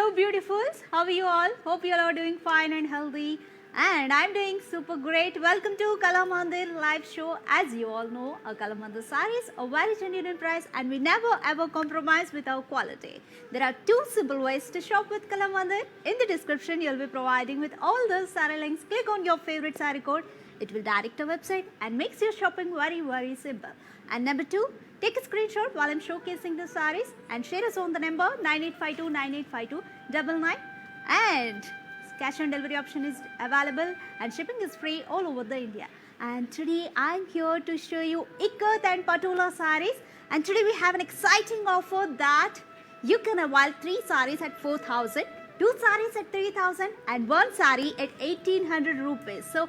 Hello beautifuls, how are you all? Hope you all are doing fine and healthy, and I'm doing super great. Welcome to Kalamandir live show. As you all know, Kalamandir sarees are very genuine in price and we never ever compromise with our quality. There are two simple ways to shop with Kalamandir. In the description you'll be providing with all those saree links. Click on your favorite saree code. It will direct our website and makes your shopping very simple. And number two, take a screenshot while I'm showcasing the sarees and share us on the number 9852985299, and cash on delivery option is available and shipping is free all over the India. And today I'm here to show you Ikat and Patola sarees, and today we have an exciting offer that you can avail 3 sarees at 4,000, 2 sarees at 3,000 and 1 saree at 1,800 rupees. So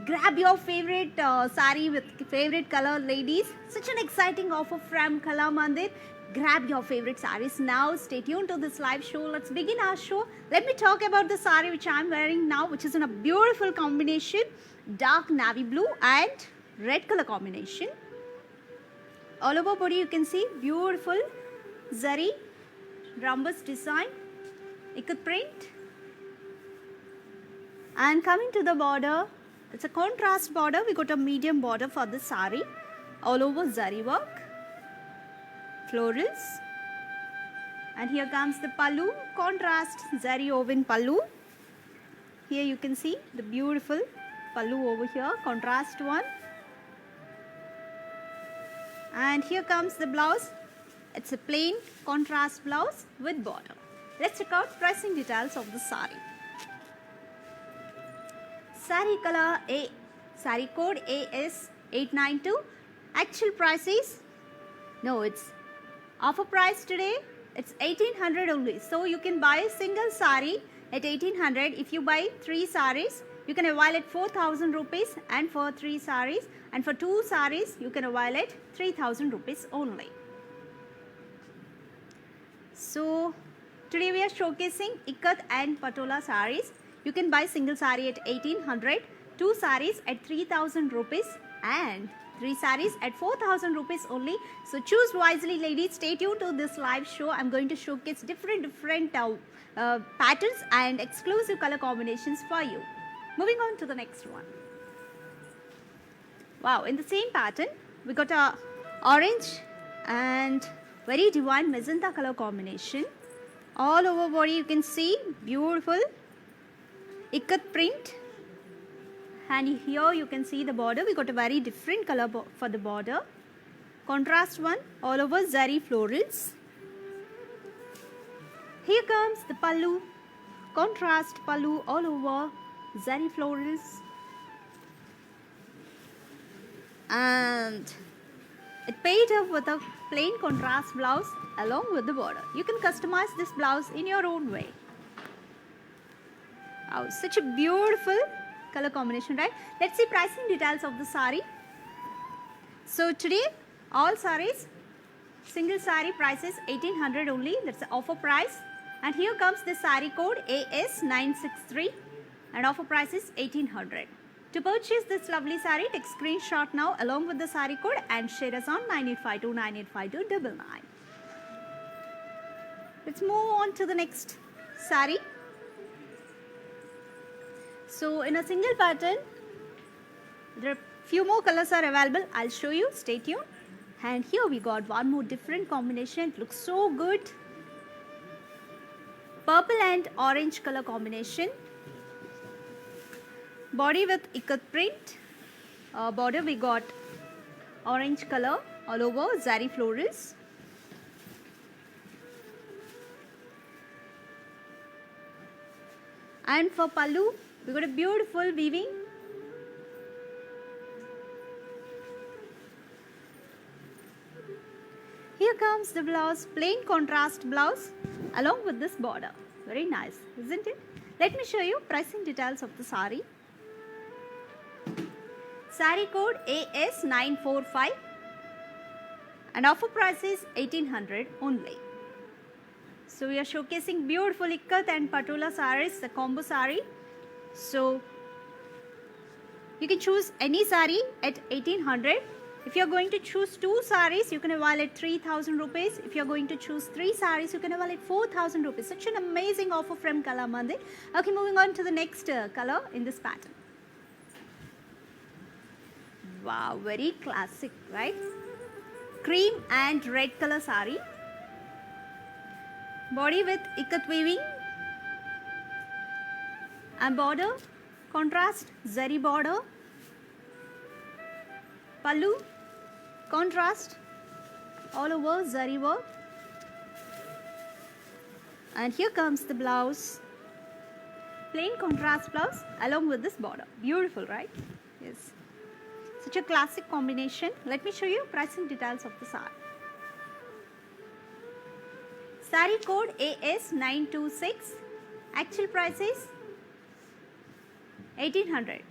grab your favorite saree with favorite color, ladies. Such an exciting offer from Kalamandir. Grab your favorite sarees now. Stay tuned to this live show. Let's begin our show. Let me talk about the saree which I'm wearing now, which is in a beautiful combination, dark navy blue and red color combination. All over body you can see beautiful zari rhombus design, ikat print, and coming to the border, it's a contrast border. We got a medium border for the saree. All over zari work, florals, and here comes the pallu, contrast zari woven pallu. Here you can see the beautiful pallu over here, contrast one. And here comes the blouse. It's a plain contrast blouse with border. Let's check out pricing details of the saree. Saree color A, saree code AS892. Actual price is, no, it's offer price today. It's 1,800 only. So you can buy a single saree at 1,800. If you buy 3 sarees, you can avail it 4,000 rupees, and for 3 sarees, and for 2 sarees, you can avail it 3,000 rupees only. So today we are showcasing Ikat and Patola sarees. You can buy single saree at 1,800, 2 sarees at 3,000 rupees and 3 sarees at 4,000 rupees only. So choose wisely, ladies. Stay tuned to this live show. I'm going to showcase different patterns and exclusive color combinations for you. Moving on to the next one. Wow, in the same pattern, we got a orange and very divine magenta color combination. All over body you can see beautiful ikat print, and here you can see the border. We got a very different color for the border, contrast one, all over zari florals. Here comes the pallu, contrast pallu, all over zari florals, and it paired up with a plain contrast blouse along with the border. You can customize this blouse in your own way. Wow, such a beautiful color combination, right? Let's see pricing details of the saree. So today all sarees, single saree price is 1,800 only. That's the offer price. And here comes the saree code AS963 and offer price is 1,800. To purchase this lovely saree, take screenshot now along with the saree code and share us on 9852985299. Let's move on to the next saree. So in a single pattern, there are few more colors are available. I'll show you. Stay tuned. And here we got one more different combination. It looks so good. Purple and orange color combination. Body with ikat print. Border we got orange color all over zari florals. And for pallu, we got a beautiful weaving. Here comes the blouse, plain contrast blouse along with this border. Very nice, isn't it? Let me show you pricing details of the saree. Saree code AS945 and offer price is 1,800 only. So we are showcasing beautiful ikat and patola sarees, the combo saree. So you can choose any saree at 1,800. If you're going to choose 2 saris, you can avail at 3,000 rupees. If you're going to choose 3 saris, you can avail at 4,000 rupees. Such an amazing offer from Kalamandir. Okay, moving on to the next color in this pattern. Wow, very classic, right? Cream and red color sari. Body with ikat weaving and border, contrast zari border. Pallu, contrast all over zari work. And here comes the blouse, plain contrast blouse along with this border. Beautiful, right? Yes. Such a classic combination. Let me show you pricing details of the sari. Sari code AS926. Actual price is 1800.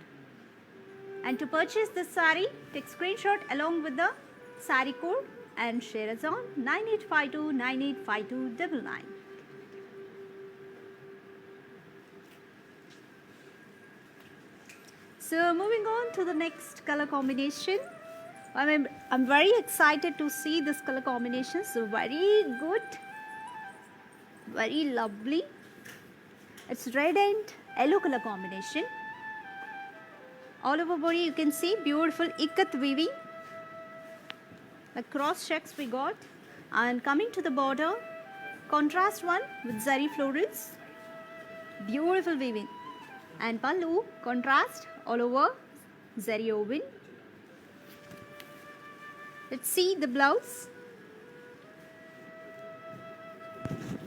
And to purchase this sari, take screenshot along with the sari code and share us on 9852 985299. So moving on to the next color combination. I'm very excited to see this color combination. So very good, very lovely. It's red and yellow color combination. All over body you can see beautiful ikat weaving. The cross checks we got. And coming to the border, contrast one with zari florals. Beautiful weaving. And pallu, contrast all over zari woven. Let's see the blouse.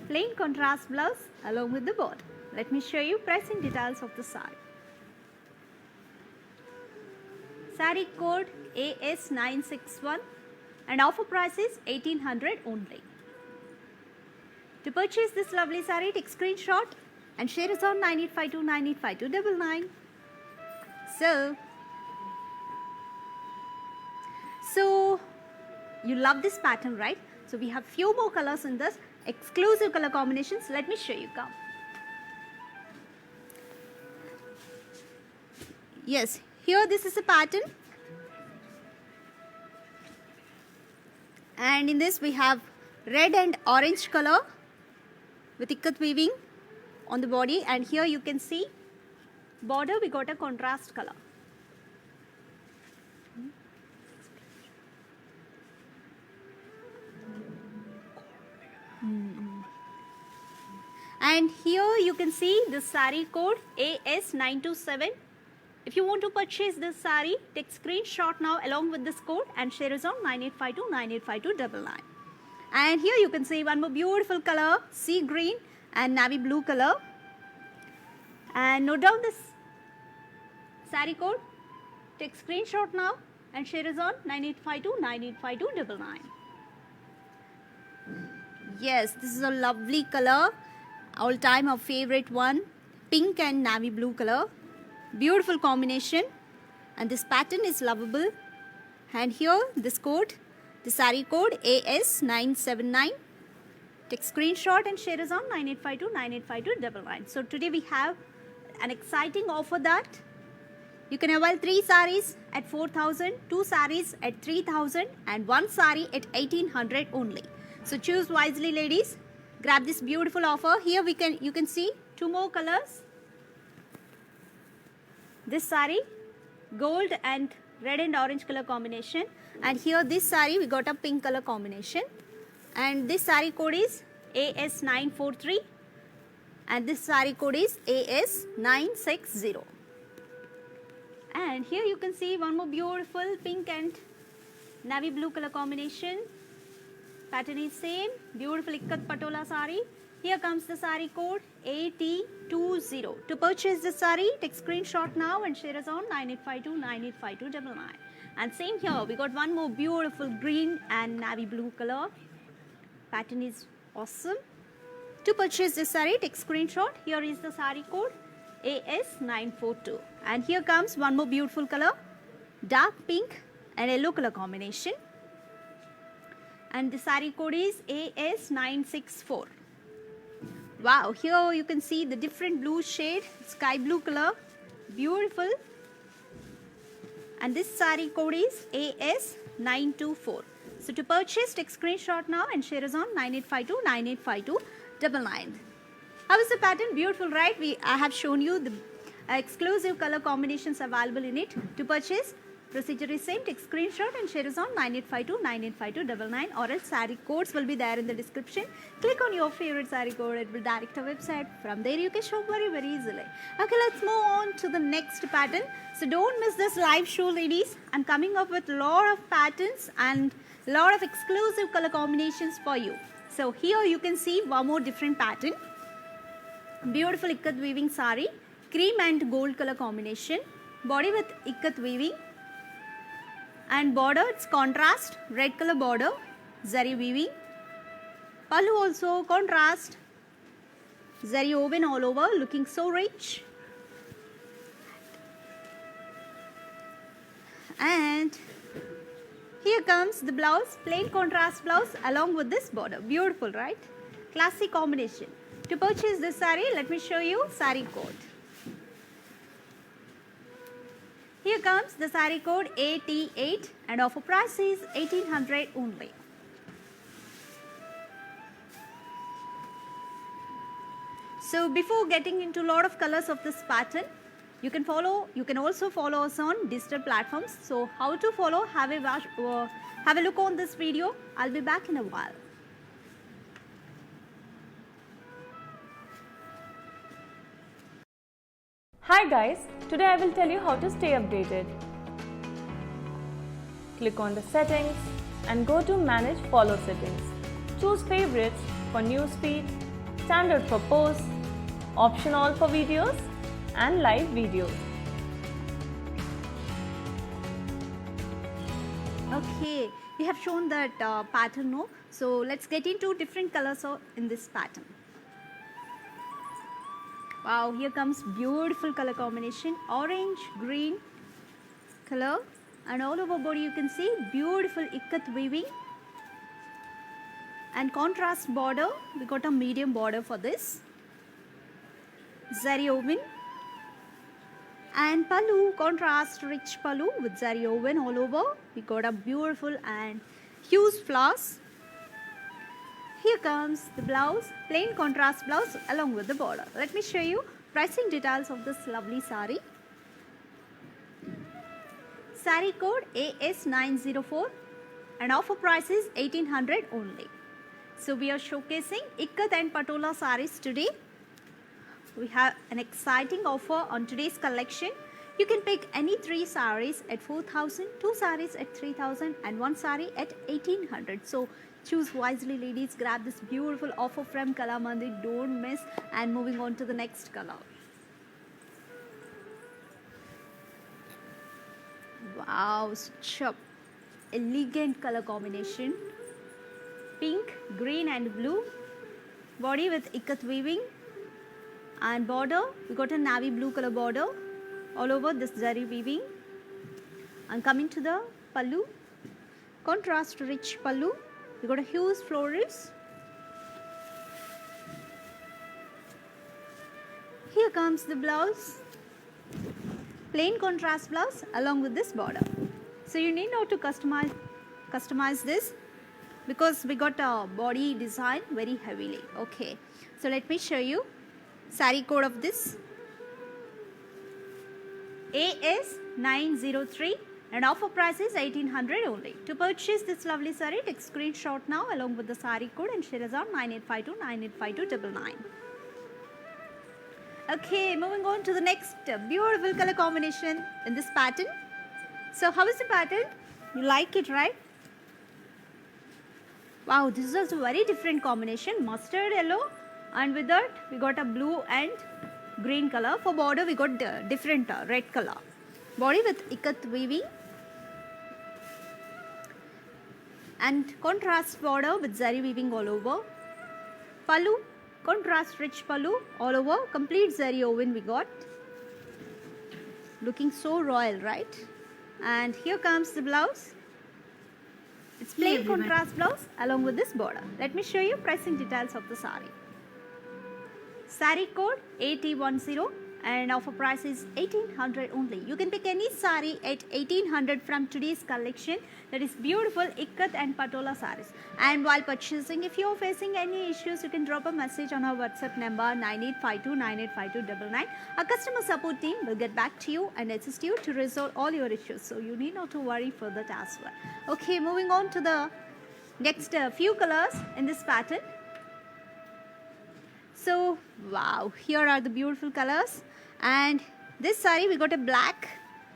Plain contrast blouse along with the border. Let me show you pricing details of the sari. Sari code AS961 and offer price is 1800 only. To purchase this lovely sari, take screenshot and share us on 9852 985299. So you love this pattern, right? So we have few more colors in this exclusive color combinations. Let me show you. Come. Yes, here this is a pattern. And in this we have red and orange color with ikat weaving on the body, and here you can see border we got a contrast color. And here you can see the sari code AS927. If you want to purchase this sari, take screenshot now along with this code and share us on 9852 985299. And here you can see one more beautiful color, sea green and navy blue color. And note down this sari code, take screenshot now and share us on 9852 985299. Yes, this is a lovely color, all time our favorite one, pink and navy blue color. Beautiful combination, and this pattern is lovable. And here this code, the sari code AS979. Take screenshot and share us on 9852 985299. So today we have an exciting offer that you can avail 3 saris at 4,000, 2 saris at 3,000 and 1 sari at 1800 only. So choose wisely, ladies. Grab this beautiful offer. Here you can see 2 more colors. This sari, gold and red and orange color combination, and here this sari we got a pink color combination, and this sari code is AS943 and this sari code is AS960. And here you can see one more beautiful pink and navy blue color combination. Pattern is same, beautiful ikat patola sari. Here comes the sari code AT20. To purchase this sari, take screenshot now and share us on 9852 985299. And same here, we got one more beautiful green and navy blue color. Pattern is awesome. To purchase this sari, take screenshot. Here is the sari code AS942. And here comes one more beautiful color, dark pink and yellow color combination. And the sari code is AS964. Wow, here you can see the different blue shade, sky blue color, beautiful. and this saree code is AS924. So to purchase, take screenshot now and share us on 9852985299. How is the pattern? Beautiful, right? I have shown you the exclusive color combinations available in it. To purchase, procedure is same. Take screenshot and share us on 9852985299, or else saree codes will be there in the description. Click on your favorite saree code. It will direct our website. From there you can shop very easily. Okay, let's move on to the next pattern. So don't miss this live show, ladies. I'm coming up with a lot of patterns and a lot of exclusive color combinations for you. So here you can see one more different pattern. Beautiful ikat weaving saree, cream and gold color combination, body with ikat weaving, and border, it's contrast, red color border, zari weaving. Pallu also contrast, zari woven all over, looking so rich. And here comes the blouse, plain contrast blouse along with this border. Beautiful, right? Classic combination. To purchase this saree, let me show you saree code. Here comes the saree code AT8 and offer price is 1800 only. So before getting into a lot of colors of this pattern, you can also follow us on digital platforms. So how to follow, have a look on this video. I'll be back in a while. Hi guys, today I will tell you how to stay updated. Click on the settings and go to manage follow settings. Choose favorites for newsfeed, standard for posts, option all for videos and live videos. Okay, we have shown that pattern, no? So let's get into different colors in this pattern. Wow, here comes beautiful color combination, orange, green color, and all over body you can see beautiful ikat weaving and contrast border. We got a medium border for this, zari woven, and pallu, contrast rich pallu with zari woven all over. We got a beautiful and huge flowers. Here comes the blouse, plain contrast blouse along with the border. Let me show you pricing details of this lovely saree. Saree code AS904 and offer price is 1800 only. So we are showcasing ikat and patola sarees today. We have an exciting offer on today's collection. You can pick any 3 sarees at 4,000, 2 sarees at 3,000 and 1 saree at 1800. So choose wisely, ladies. Grab this beautiful offer from Kalamandir. Don't miss. And moving on to the next color. Wow, such a elegant color combination. Pink, green and blue. Body with ikat weaving. And border, we got a navy blue color border all over this zari weaving. And coming to the pallu, contrast rich pallu. We got a huge florals. Here comes the blouse, plain contrast blouse along with this border. So you need not to customize this because we got a body design very heavily. Okay, so let me show you saree code of this AS903 and offer price is 1800 only. To purchase this lovely saree, take screenshot now along with the saree code and share us on 9852985299. Okay, moving on to the next beautiful color combination in this pattern. So how is the pattern? You like it, right? Wow, this is also a very different combination, mustard yellow, and with that we got a blue and green color. For border we got different red color. Body with ikat weaving and contrast border with zari weaving all over. Pallu, contrast rich pallu all over, complete zari woven we got. Looking so royal, right? And here comes the blouse. It's plain contrast blouse along with this border. Let me show you pricing details of the saree. Saree code AT10 and offer price is 1800 only. You can pick any sari at 1800 from today's collection. That is beautiful ikat and patola saris. And while purchasing, if you are facing any issues, you can drop a message on our WhatsApp number 9852985299. Our customer support team will get back to you and assist you to resolve all your issues. So you need not to worry for that as well. Okay, moving on to the next few colors in this pattern. So wow, here are the beautiful colors. And this saree we got a black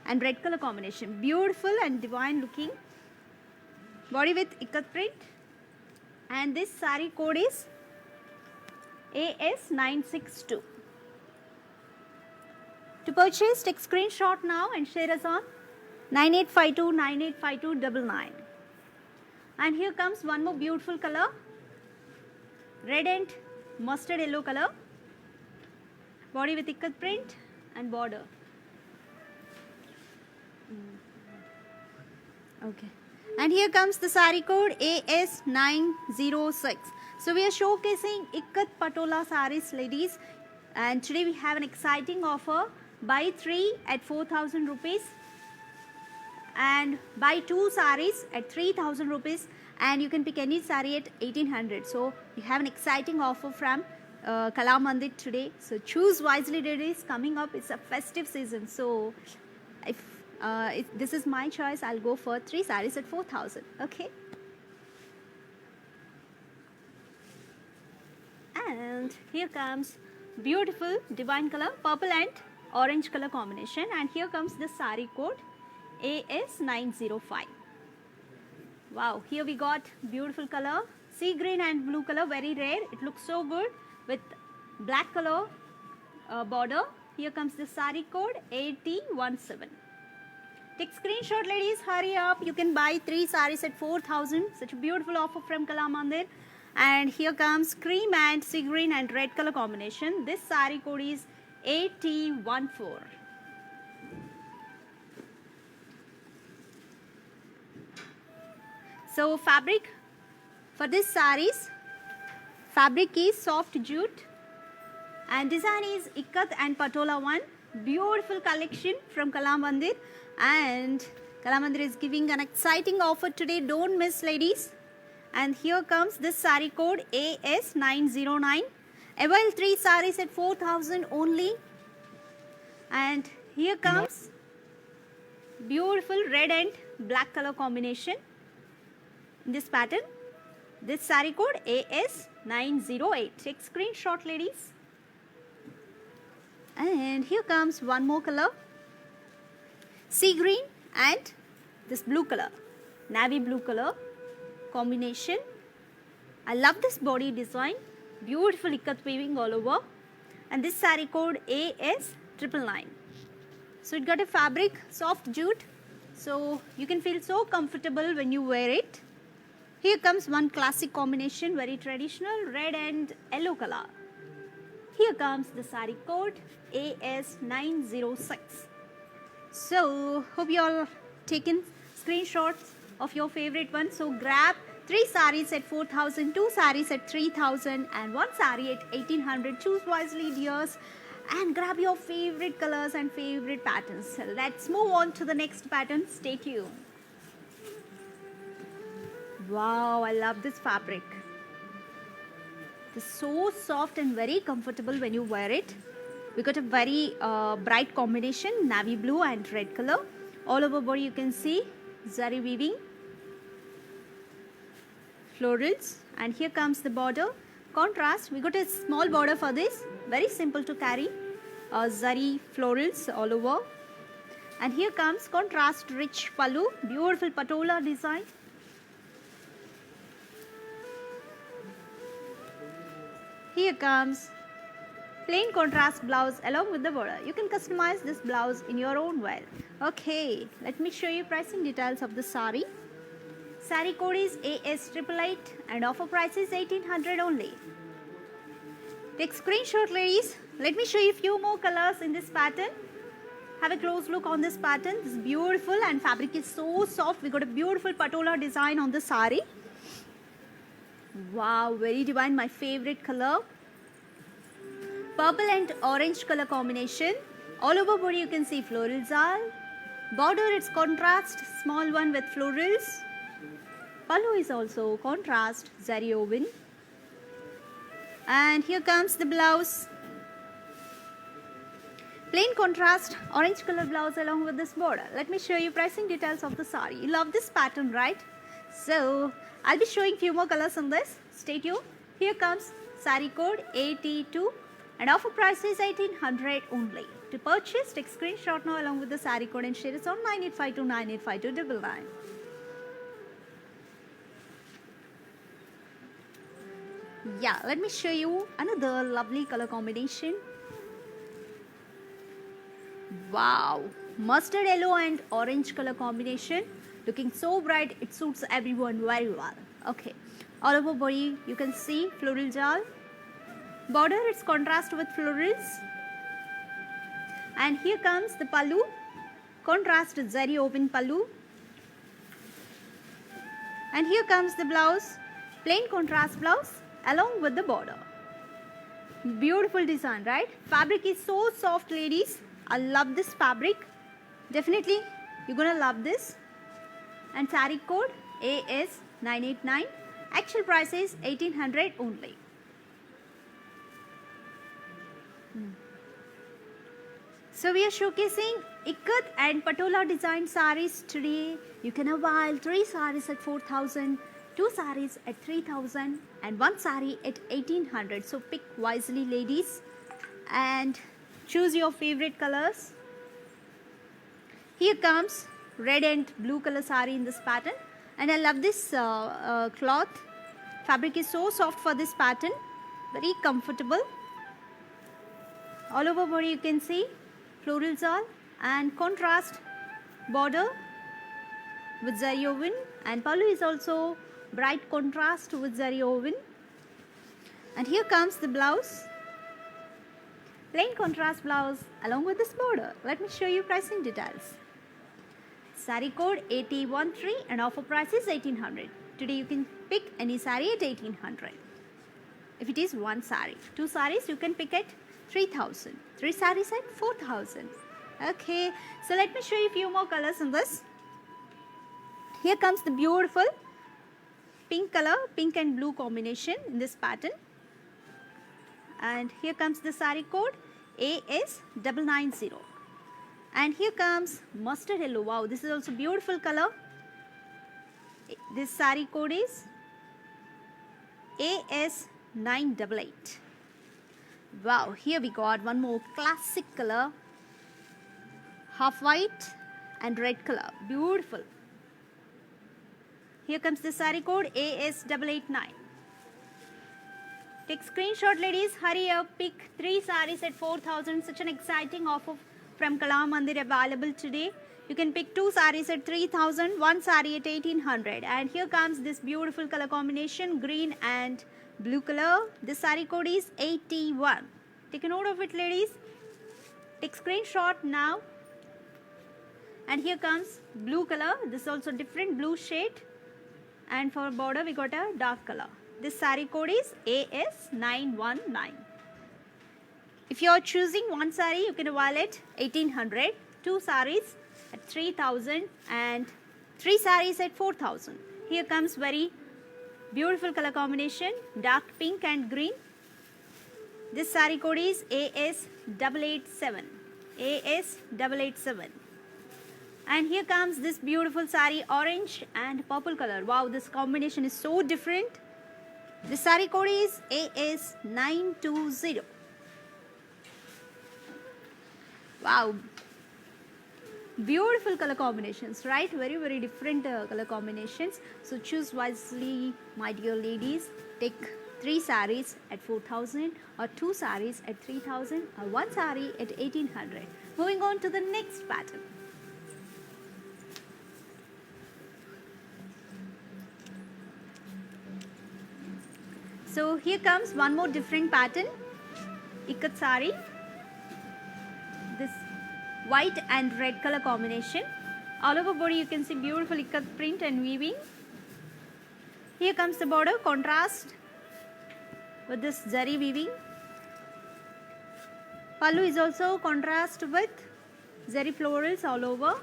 and red color combination. Beautiful and divine looking. Body with ikat print. And this saree code is AS962. To purchase, take screenshot now and share us on 9852985299. And here comes one more beautiful color. Red and mustard yellow color. Body with ikat print and border. Okay. And here comes the saree code AS906. So we are showcasing ikat patola saris, ladies. And today we have an exciting offer. Buy 3 at 4,000 rupees. And buy 2 saris at 3,000 rupees. And you can pick any saree at 1800. So we have an exciting offer from Kala Mandir today. So choose wisely, ladies. Coming up, it's a festive season. So if this is my choice, I'll go for 3 sarees at 4,000. Okay. And here comes beautiful divine color, purple and orange color combination. And here comes the saree code AS905. Wow, here we got beautiful color, sea green and blue color, very rare. It looks so good with black color border. Here comes the saree code AT17. Take screenshot, ladies, hurry up. You can buy 3 sarees at 4,000. Such a beautiful offer from Kala Mandir. And here comes cream and sea green and red color combination. This saree code is AT14. So fabric for this sarees, fabric is soft jute and design is ikat and patola one. Beautiful collection from Kala Mandir, and Kala Mandir is giving an exciting offer today. Don't miss, ladies. And here comes this saree code AS909. Avail 3 sarees at 4,000 only. And here comes beautiful red and black color combination in this pattern. This saree code AS908. Take screenshot, ladies. And here comes one more color, sea green and this blue color, navy blue color combination. I love this body design, beautiful ikat weaving all over, and this saree code AS999. So it got a fabric soft jute, so you can feel so comfortable when you wear it. Here comes one classic combination, very traditional, red and yellow color. Here comes the saree code AS906. So hope you all taken screenshots of your favorite one. So grab 3 sarees at 4,000, 2 sarees at 3,000 and 1 saree at 1,800. Choose wisely, dears, and grab your favorite colors and favorite patterns. So let's move on to the next pattern. Stay tuned. Wow, I love this fabric. It's so soft and very comfortable when you wear it. We got a very bright combination, navy blue and red color. All over body you can see zari weaving, florals, and here comes the border. Contrast, we got a small border for this, very simple to carry, zari florals all over. And here comes contrast rich pallu, beautiful patola design. Here comes plain contrast blouse along with the border. You can customize this blouse in your own way. Okay, let me show you pricing details of the saree. Saree code is AS888 and offer price is 1,800 only. Take screenshot, ladies. Let me show you a few more colors in this pattern. Have a close look on this pattern. This is beautiful and fabric is so soft. We got a beautiful patola design on the saree. Wow, very divine, my favorite color. Purple and orange color combination. All over body you can see floral zal. Border it's contrast, small one with florals. Pallu is also contrast, zari woven. And here comes the blouse. Plain contrast, orange color blouse along with this border. Let me show you pricing details of the sari. You love this pattern, right? So, I'll be showing few more colors on this. Stay tuned. Here comes sari code AT2 and offer price is 1800 only. To purchase, take screenshot now along with the sari code and share it on 9852985299. Yeah, let me show you another lovely color combination. Wow, mustard yellow and orange color combination. Looking so bright, it suits everyone very well. Okay, all over body you can see floral jal. Border it's contrast with florals. And here comes the pallu, contrast zari open pallu. And here comes the blouse, plain contrast blouse along with the border. Beautiful design, right? Fabric is so soft, ladies. I love this fabric. Definitely you're gonna love this. And sari code AS989. Actual price is 1800 only. So we are showcasing ikat and patola design saris today. You can avail 3 saris at 4000, 2 saris at 3000 and 1 sari at 1800. So pick wisely, ladies, and choose your favorite colors. Here comes red and blue color sari in this pattern, and I love this cloth. Fabric is so soft for this pattern, very comfortable. All over body you can see floral zal and contrast border with zari woven, and pallu is also bright contrast with zari woven. And here comes the blouse, plain contrast blouse along with this border. Let me show you pricing details. Sari code AT13 and offer price is 1800. Today you can pick any sari at 1800. If it is 1 sari, 2 saris you can pick at 3000, 3 saris at 4000. Okay, so let me show you a few more colors in this. Here comes the beautiful pink color, pink and blue combination in this pattern. And here comes the sari code AS990. And here comes mustard yellow. Wow, this is also beautiful color. This sari code is AS988. Wow, here we got one more classic color, half white and red color. Beautiful. Here comes the sari code AS889. Take screenshot, ladies. Hurry up. Pick 3 saris at 4000. Such an exciting offer from Kala Mandir available today. You can pick 2 saris at 3000, 1 sari at 1800. And here comes this beautiful color combination, green and blue color. This sari code is 81. Take a note of it, ladies. Take screenshot now. And here comes blue color. This is also different blue shade. And for border we got a dark color. This sari code is AS919. If you are choosing 1 sari, you can avail it 1800, 2 saris at 3000 and 3 saris at 4000. Here comes very beautiful color combination, dark pink and green. This sari code is AS887. AS887. And here comes this beautiful sari, orange and purple color. Wow, this combination is so different. This sari code is AS920. Wow, beautiful color combinations, right? Very, very different color combinations. So choose wisely, my dear ladies. Take 3 saris at 4000 or 2 saris at 3000 or 1 sari at 1800. Moving on to the next pattern. So here comes one more different pattern, ikat sari. This white and red color combination. All over body you can see beautiful ikat print and weaving. Here comes the border, contrast with this zari weaving. Pallu is also contrast with zari florals all over.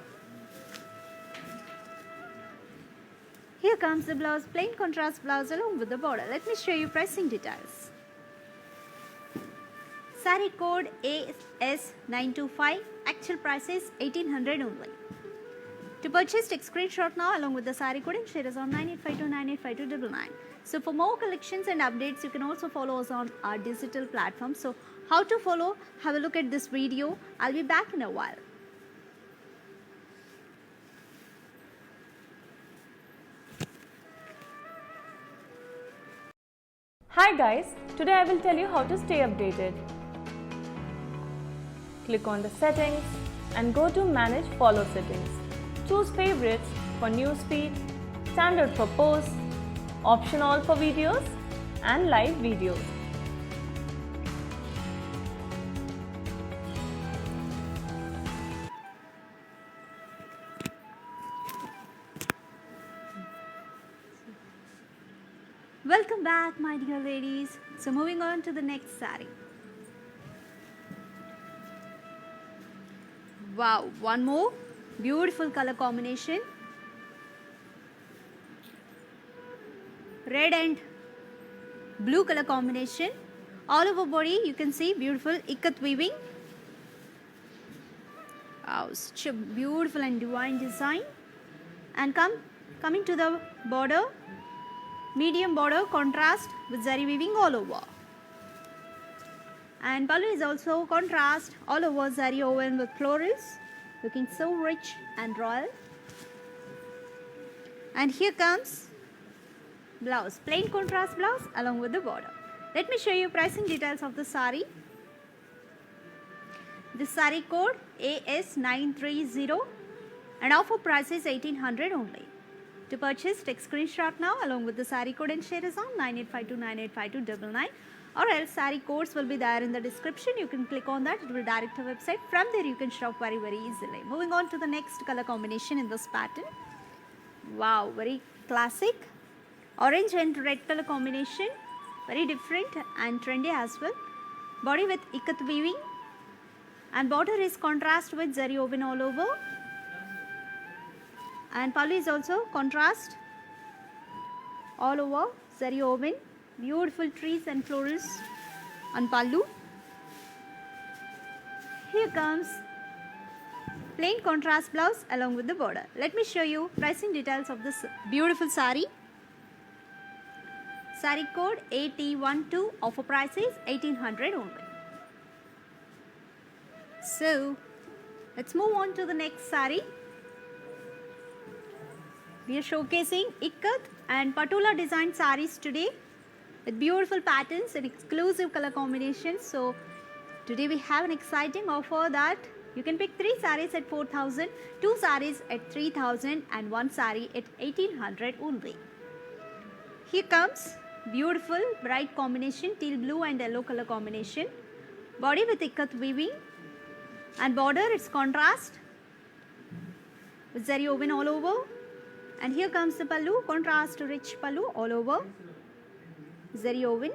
Here comes the blouse, plain contrast blouse along with the border. Let me show you pricing details. Saree code AS925, actual price is 1800 only. To purchase, take screenshot now along with the saree code and share us on 9852985299. So for more collections and updates, you can also follow us on our digital platform. So how to follow? Have a look at this video. I'll be back in a while. Hi guys, today I will tell you how to stay updated. Click on the settings and go to manage follow settings. Choose favorites for newsfeed, standard for posts, option all for videos and live videos. Welcome back, my dear ladies. So moving on to the next saree. Wow, one more beautiful color combination. Red and blue color combination. All over body you can see beautiful ikat weaving. Wow, such a beautiful and divine design. And coming to the border, medium border contrast with zari weaving all over. And pallu is also contrast all over zari woven with florals, looking so rich and royal. And here comes blouse, plain contrast blouse along with the border. Let me show you pricing details of the saree. The saree code AS930 and offer price is 1800 only. To purchase, take screenshot now along with the saree code and share us on 9852985299, or else saree codes will be there in the description. You can click on that, it will direct to our website. From there you can shop very easily. Moving on to the next color combination in this pattern. Wow, very classic. Orange and red color combination, very different and trendy as well. Body with ikat weaving and border is contrast with zari woven all over. And pallu is also contrast all over zari woven. Beautiful trees and florals on pallu. Here comes plain contrast blouse along with the border. Let me show you pricing details of this beautiful saree. Saree code AT12, offer price is 1800 only. So let's move on to the next saree. We are showcasing ikat and patula designed sarees today with beautiful patterns and exclusive color combinations. So today we have an exciting offer that you can pick 3 sarees at 4000, 2 sarees at 3000 and 1 saree at 1800 only. Here comes beautiful bright combination, teal blue and yellow color combination. Body with ikat weaving and border it's contrast with zari woven all over. And here comes the pallu, contrast rich pallu all over zari woven.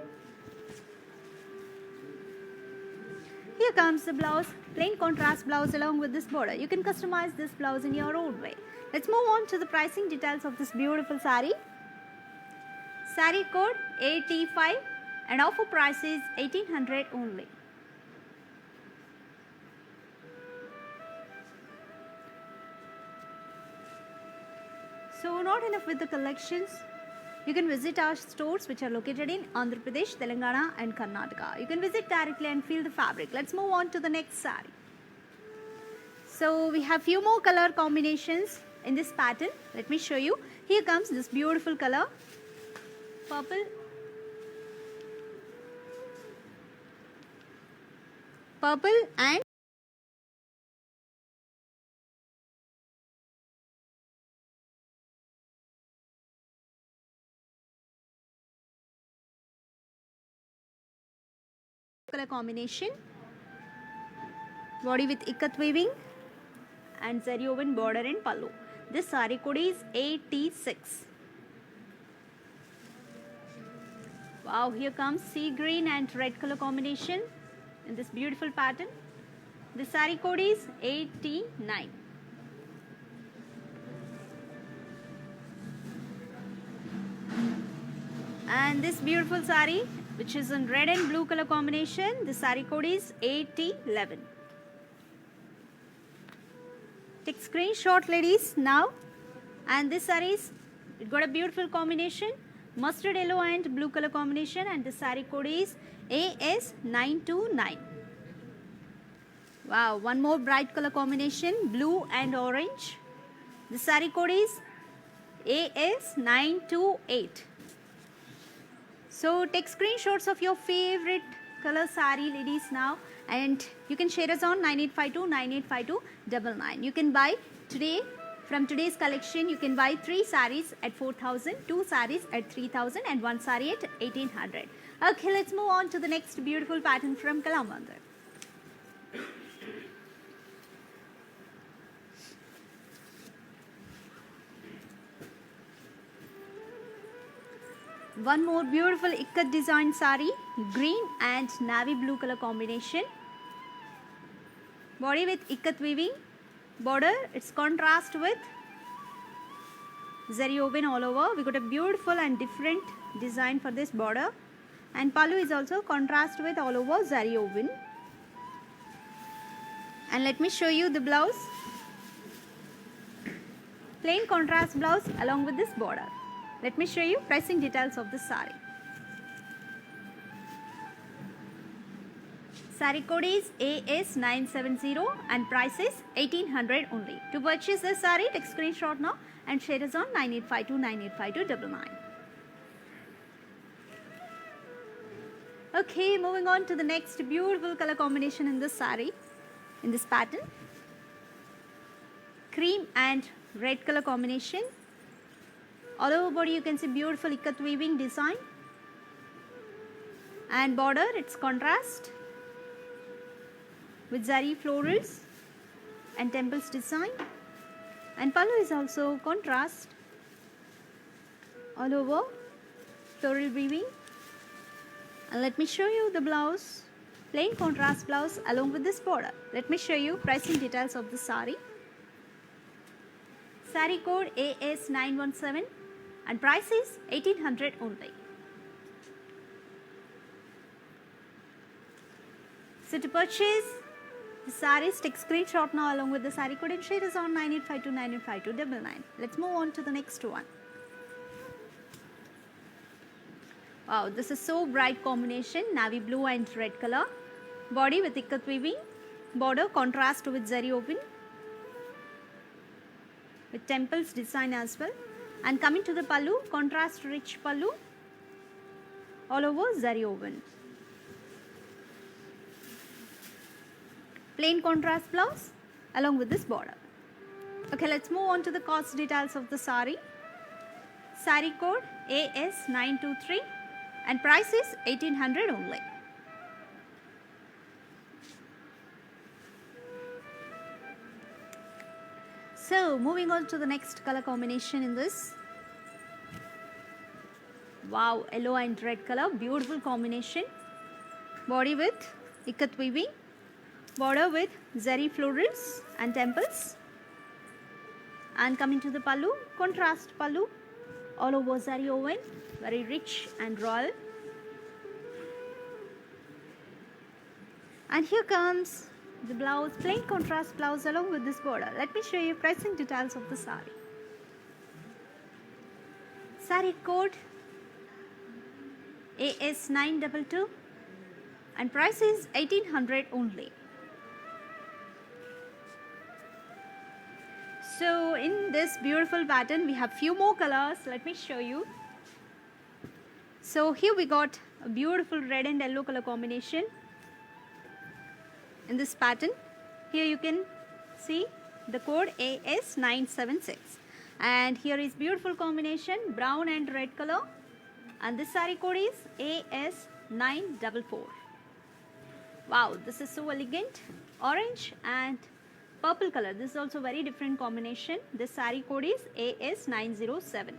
Here comes the blouse, plain contrast blouse along with this border. You can customize this blouse in your own way. Let's move on to the pricing details of this beautiful saree. Saree code AT5 and offer price is 1800 only. So not enough with the collections. You can visit our stores which are located in Andhra Pradesh, Telangana and Karnataka. You can visit directly and feel the fabric. Let's move on to the next saree. So we have few more color combinations in this pattern. Let me show you. Here comes this beautiful color, purple, and color combination. Body with ikat weaving and zari woven border and pallu. This saree code is AT6. Wow, here comes sea green and red color combination. in this beautiful pattern. The saree code is 89. And this beautiful saree, which is in red and blue color combination, the saree code is 8011. Take screenshot, ladies, now. And this saree is, it got a beautiful combination, mustard yellow and blue color combination, and the saree code is AS929. Wow, one more bright color combination, blue and orange. The saree code is AS928. So take screenshots of your favorite color saree, ladies, now, and you can share us on 9852985299. You can buy today, from today's collection, you can buy 3 sarees at 4,000, 2 sarees at 3,000 and 1 saree at 1,800. Okay, let's move on to the next beautiful pattern from Kalamandir. One more beautiful ikat design saree, green and navy blue color combination. Body with ikat weaving. Border, it's contrast with zari woven all over. We got a beautiful and different design for this border. And pallu is also contrast with all over zari woven. And let me show you the blouse. Plain contrast blouse along with this border. Let me show you pricing details of the saree. Saree code is AS970 and price is 1,800 only. To purchase this saree, take screenshot now and share us on 9852985299. Okay, moving on to the next beautiful color combination in this saree, in this pattern. Cream and red color combination. All over body you can see beautiful ikat weaving design. And border, it's contrast with zari florals and temples design. And pallu is also contrast all over floral weaving. And let me show you the blouse, plain contrast blouse along with this border. Let me show you pricing details of the saree. Saree code AS917 and price is 1,800 only. So to purchase the sarees, take screenshot now along with the saree code and share us on 9852985299. Let's move on to the next one. Wow, this is so bright combination, navy blue and red color. Body with ikat weaving, border contrast with zari woven with temples design as well. And coming to the pallu, contrast rich pallu all over zari woven. Plain contrast blouse along with this border. Okay, let's move on to the cost details of the saree. Saree code AS923 and price is 1,800 only. So moving on to the next color combination in this. Wow, yellow and red color, beautiful combination. Body with ikat weaving, border with zari florals and temples. And coming to the pallu, contrast pallu, all over zari woven, very rich and royal. And here comes the blouse, plain contrast blouse along with this border. Let me show you pricing details of the saree. Saree code AS922 and price is 1,800 only. So in this beautiful pattern we have few more colors. Let me show you. So here we got a beautiful red and yellow color combination in this pattern. Here you can see the code AS976 and here is beautiful combination brown and red color and this saree code is AS944. Wow, this is so elegant, orange and purple color. This is also very different combination. This saree code is AS907.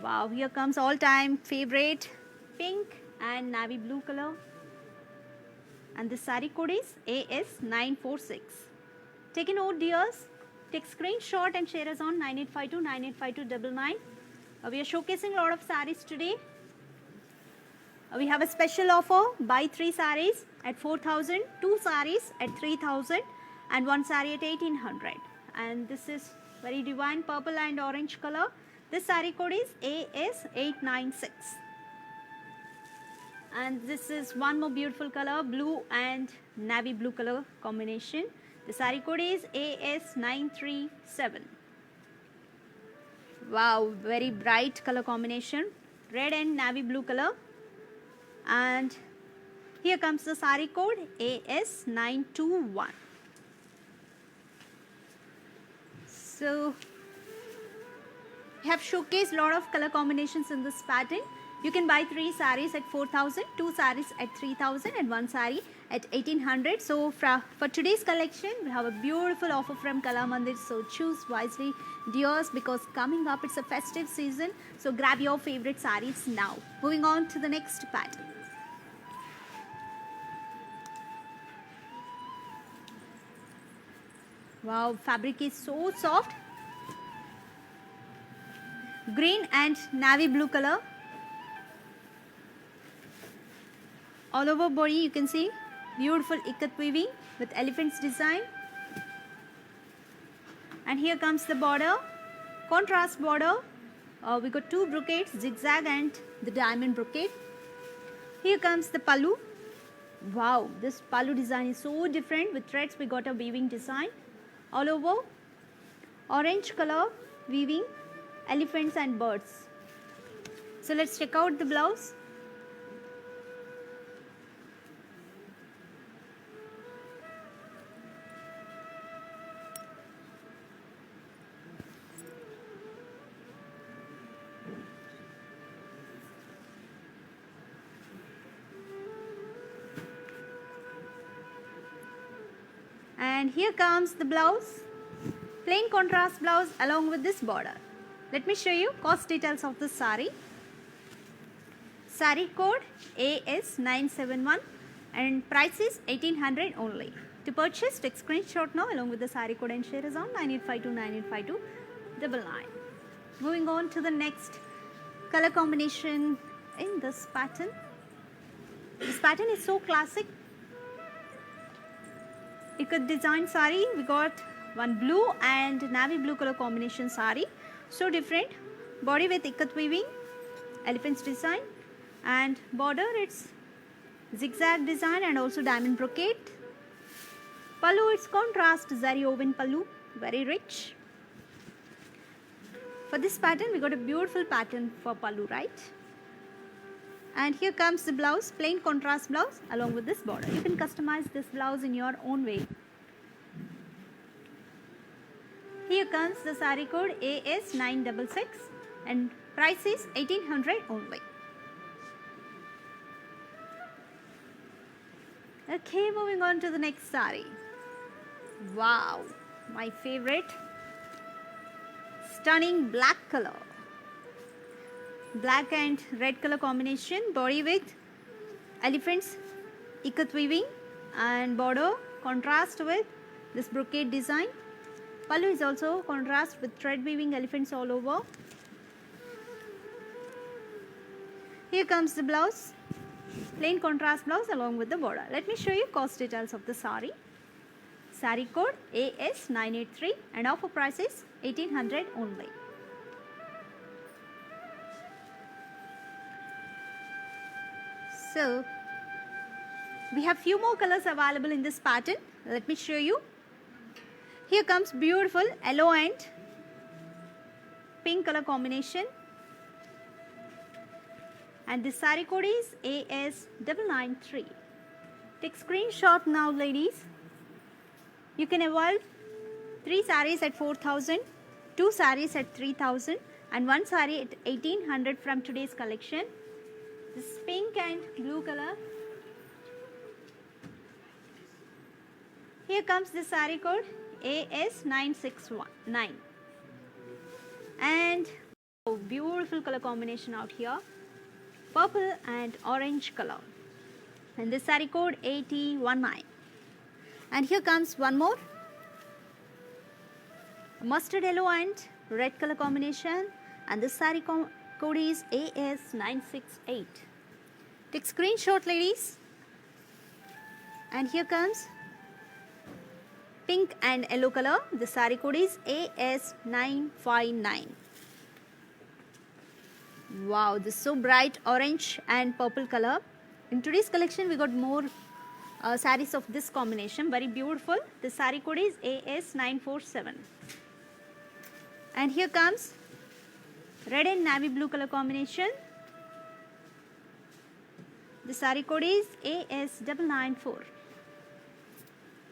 Wow, here comes all time favorite pink and navy blue color. and the sari code is AS946. Take a note, dears. Take screenshot and share us on 9852 985299. We are showcasing a lot of saris today. We have a special offer: buy 3 saris at 4,000, 2 saris at 3,000, and 1 sari at 1,800. And this is very divine purple and orange color. This sari code is AS896. And this is one more beautiful color, blue and navy blue color combination. The sari code is AS937. Wow, very bright color combination, red and navy blue color. And here comes the sari code AS921. So we have showcased a lot of color combinations in this pattern. You can buy 3 saris at 4,000, 2 saris at 3,000, and 1 sari at 1,800. So for today's collection, we have a beautiful offer from Kalamandir. So choose wisely, dears, because coming up it's a festive season. So grab your favorite saris now. Moving on to the next pattern. Wow, fabric is so soft. Green and navy blue color. All over body you can see beautiful ikat weaving with elephants design. And here comes the border, contrast border. We got 2 brocades, zigzag and the diamond brocade. Here comes the pallu. Wow, this pallu design is so different. With threads we got a weaving design. All over orange color weaving, elephants and birds. So let's check out the blouse. And here comes the blouse, plain contrast blouse along with this border. Let me show you cost details of this sari. Sari code AS971 and price is 1,800 only. To purchase, take screenshot now along with the sari code and share us on 9852 985299. Moving on to the next color combination in this pattern. This pattern is so classic. Ikat design sari, we got one blue and navy blue color combination sari. So different. Body with ikat weaving, elephants design, and border it's zigzag design and also diamond brocade. Pallu, it's contrast zari woven pallu, very rich. For this pattern we got a beautiful pattern for pallu, right? And here comes the blouse, plain contrast blouse along with this border. You can customize this blouse in your own way. Here comes the sari code AS966 and price is 1,800 only. Okay, moving on to the next sari. Wow, my favorite. Stunning black color. Black and red color combination, body with elephants ikat weaving and border contrast with this brocade design. Pallu is also contrast with thread weaving elephants all over. Here comes the blouse, plain contrast blouse along with the border. Let me show you cost details of the sari. Sari code AS983 and offer price is 1,800 only. So we have few more colors available in this pattern. Let me show you. Here comes beautiful yellow and pink color combination. And this sari code is AS993. Take screenshot now, ladies. You can avail 3 saris at 4,000, 2 saris at 3,000 and 1 sari at 1,800 from today's collection. This pink and blue color. Here comes the sari code AS969 and beautiful color combination out here, purple and orange color. and this saree code 8019. And here comes one more, mustard yellow and red color combination, and this saree code is AS968. Take screenshot, ladies. And here comes pink and yellow color. The saree code is AS959. Wow, this is so bright orange and purple color. In today's collection, we got more sarees of this combination. Very beautiful. The saree code is AS947. And here comes red and navy blue color combination. The saree code is AS994.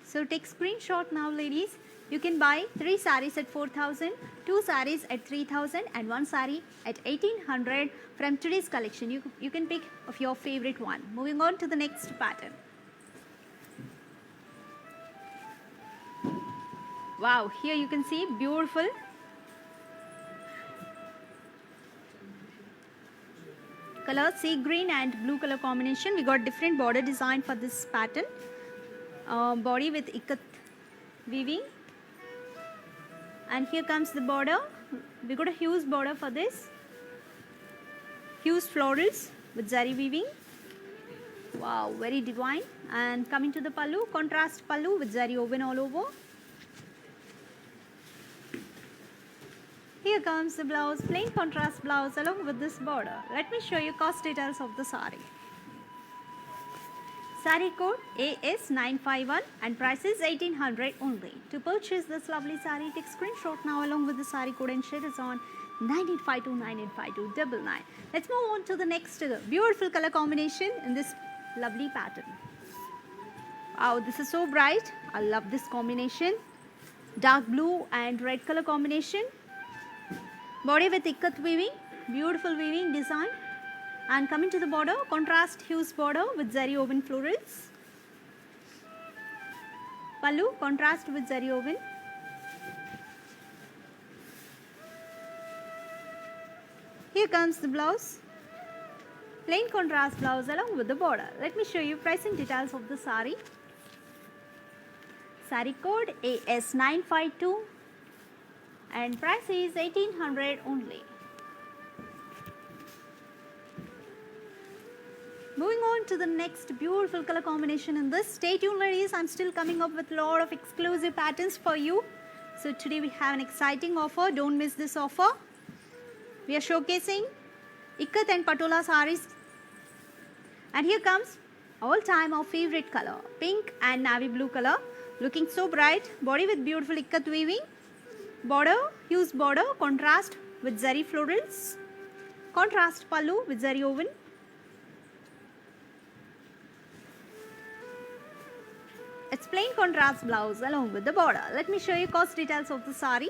So take screenshot now, ladies. You can buy 3 sarees at 4,000, 2 sarees at 3,000 and 1 saree at 1,800 from today's collection. You can pick of your favorite one. Moving on to the next pattern. Wow, here you can see beautiful color, sea green and blue color combination. We got different border design for this pattern. Body with ikat weaving, and here comes the border. We got a huge border for this, huge florals with zari weaving. Wow, very divine. And coming to the pallu, contrast pallu with zari woven all over. Here comes the blouse, plain contrast blouse along with this border. Let me show you cost details of the saree. Saree code AS951 and price is 1,800 only. To purchase this lovely saree, take screenshot now along with the saree code and share it on 9852985299. Let's move on to the next beautiful color combination in this lovely pattern. Wow, this is so bright. I love this combination. Dark blue and red color combination. Body with ikat weaving, beautiful weaving design. And coming to the border, contrast hues border with zari woven florals. Pallu, contrast with zari woven. Here comes the blouse, plain contrast blouse along with the border. Let me show you pricing details of the saree. Saree code AS952 and price is 1,800 only. Moving on to the next beautiful color combination in this. Stay tuned, ladies. I'm still coming up with a lot of exclusive patterns for you. So today we have an exciting offer. Don't miss this offer. We are showcasing ikat and patola sarees. And here comes all-time our favorite color, pink and navy blue color. Looking so bright. Body with beautiful ikat weaving. Border, huge border, contrast with zari florals. Contrast pallu with zari woven. It's plain contrast blouse along with the border. Let me show you cost details of the saree.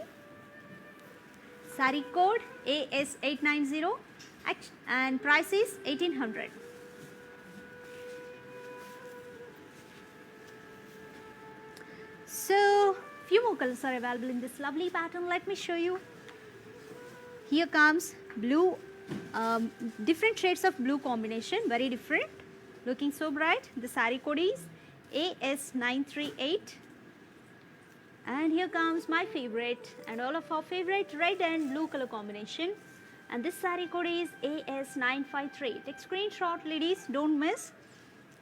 Saree code AS890 and price is 1,800. So few more colors are available in this lovely pattern. Let me show you. Here comes blue, different shades of blue combination, very different, looking so bright. The saree code is AS938. And here comes my favorite and all of our favorite red and blue color combination. And this saree code is AS953. Take screenshot, ladies, don't miss.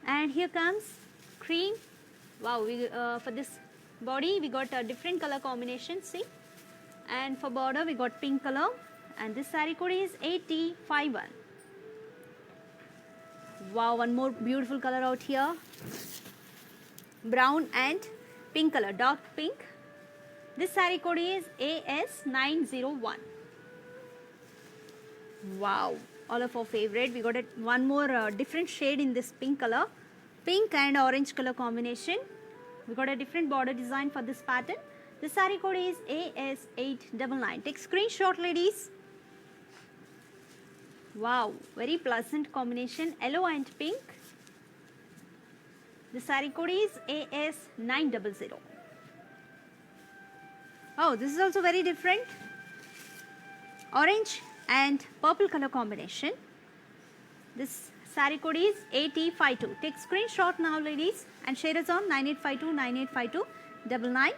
And here comes cream. Wow, for this body we got a different color combination, see. And for border we got pink color. And this saree code is 8051. Wow, one more beautiful color out here. Brown and pink color, dark pink. This saree code is AS901. Wow, all of our favorite. We got one more different shade in this pink color, pink and orange color combination. We got a different border design for this pattern. The saree code is AS899. Take screenshot, ladies. Wow, very pleasant combination, yellow and pink. The saree code is AS900. Oh, this is also very different. Orange and purple color combination. This Sari code is AT52. Take screenshot now, ladies, and share us on 9852985299.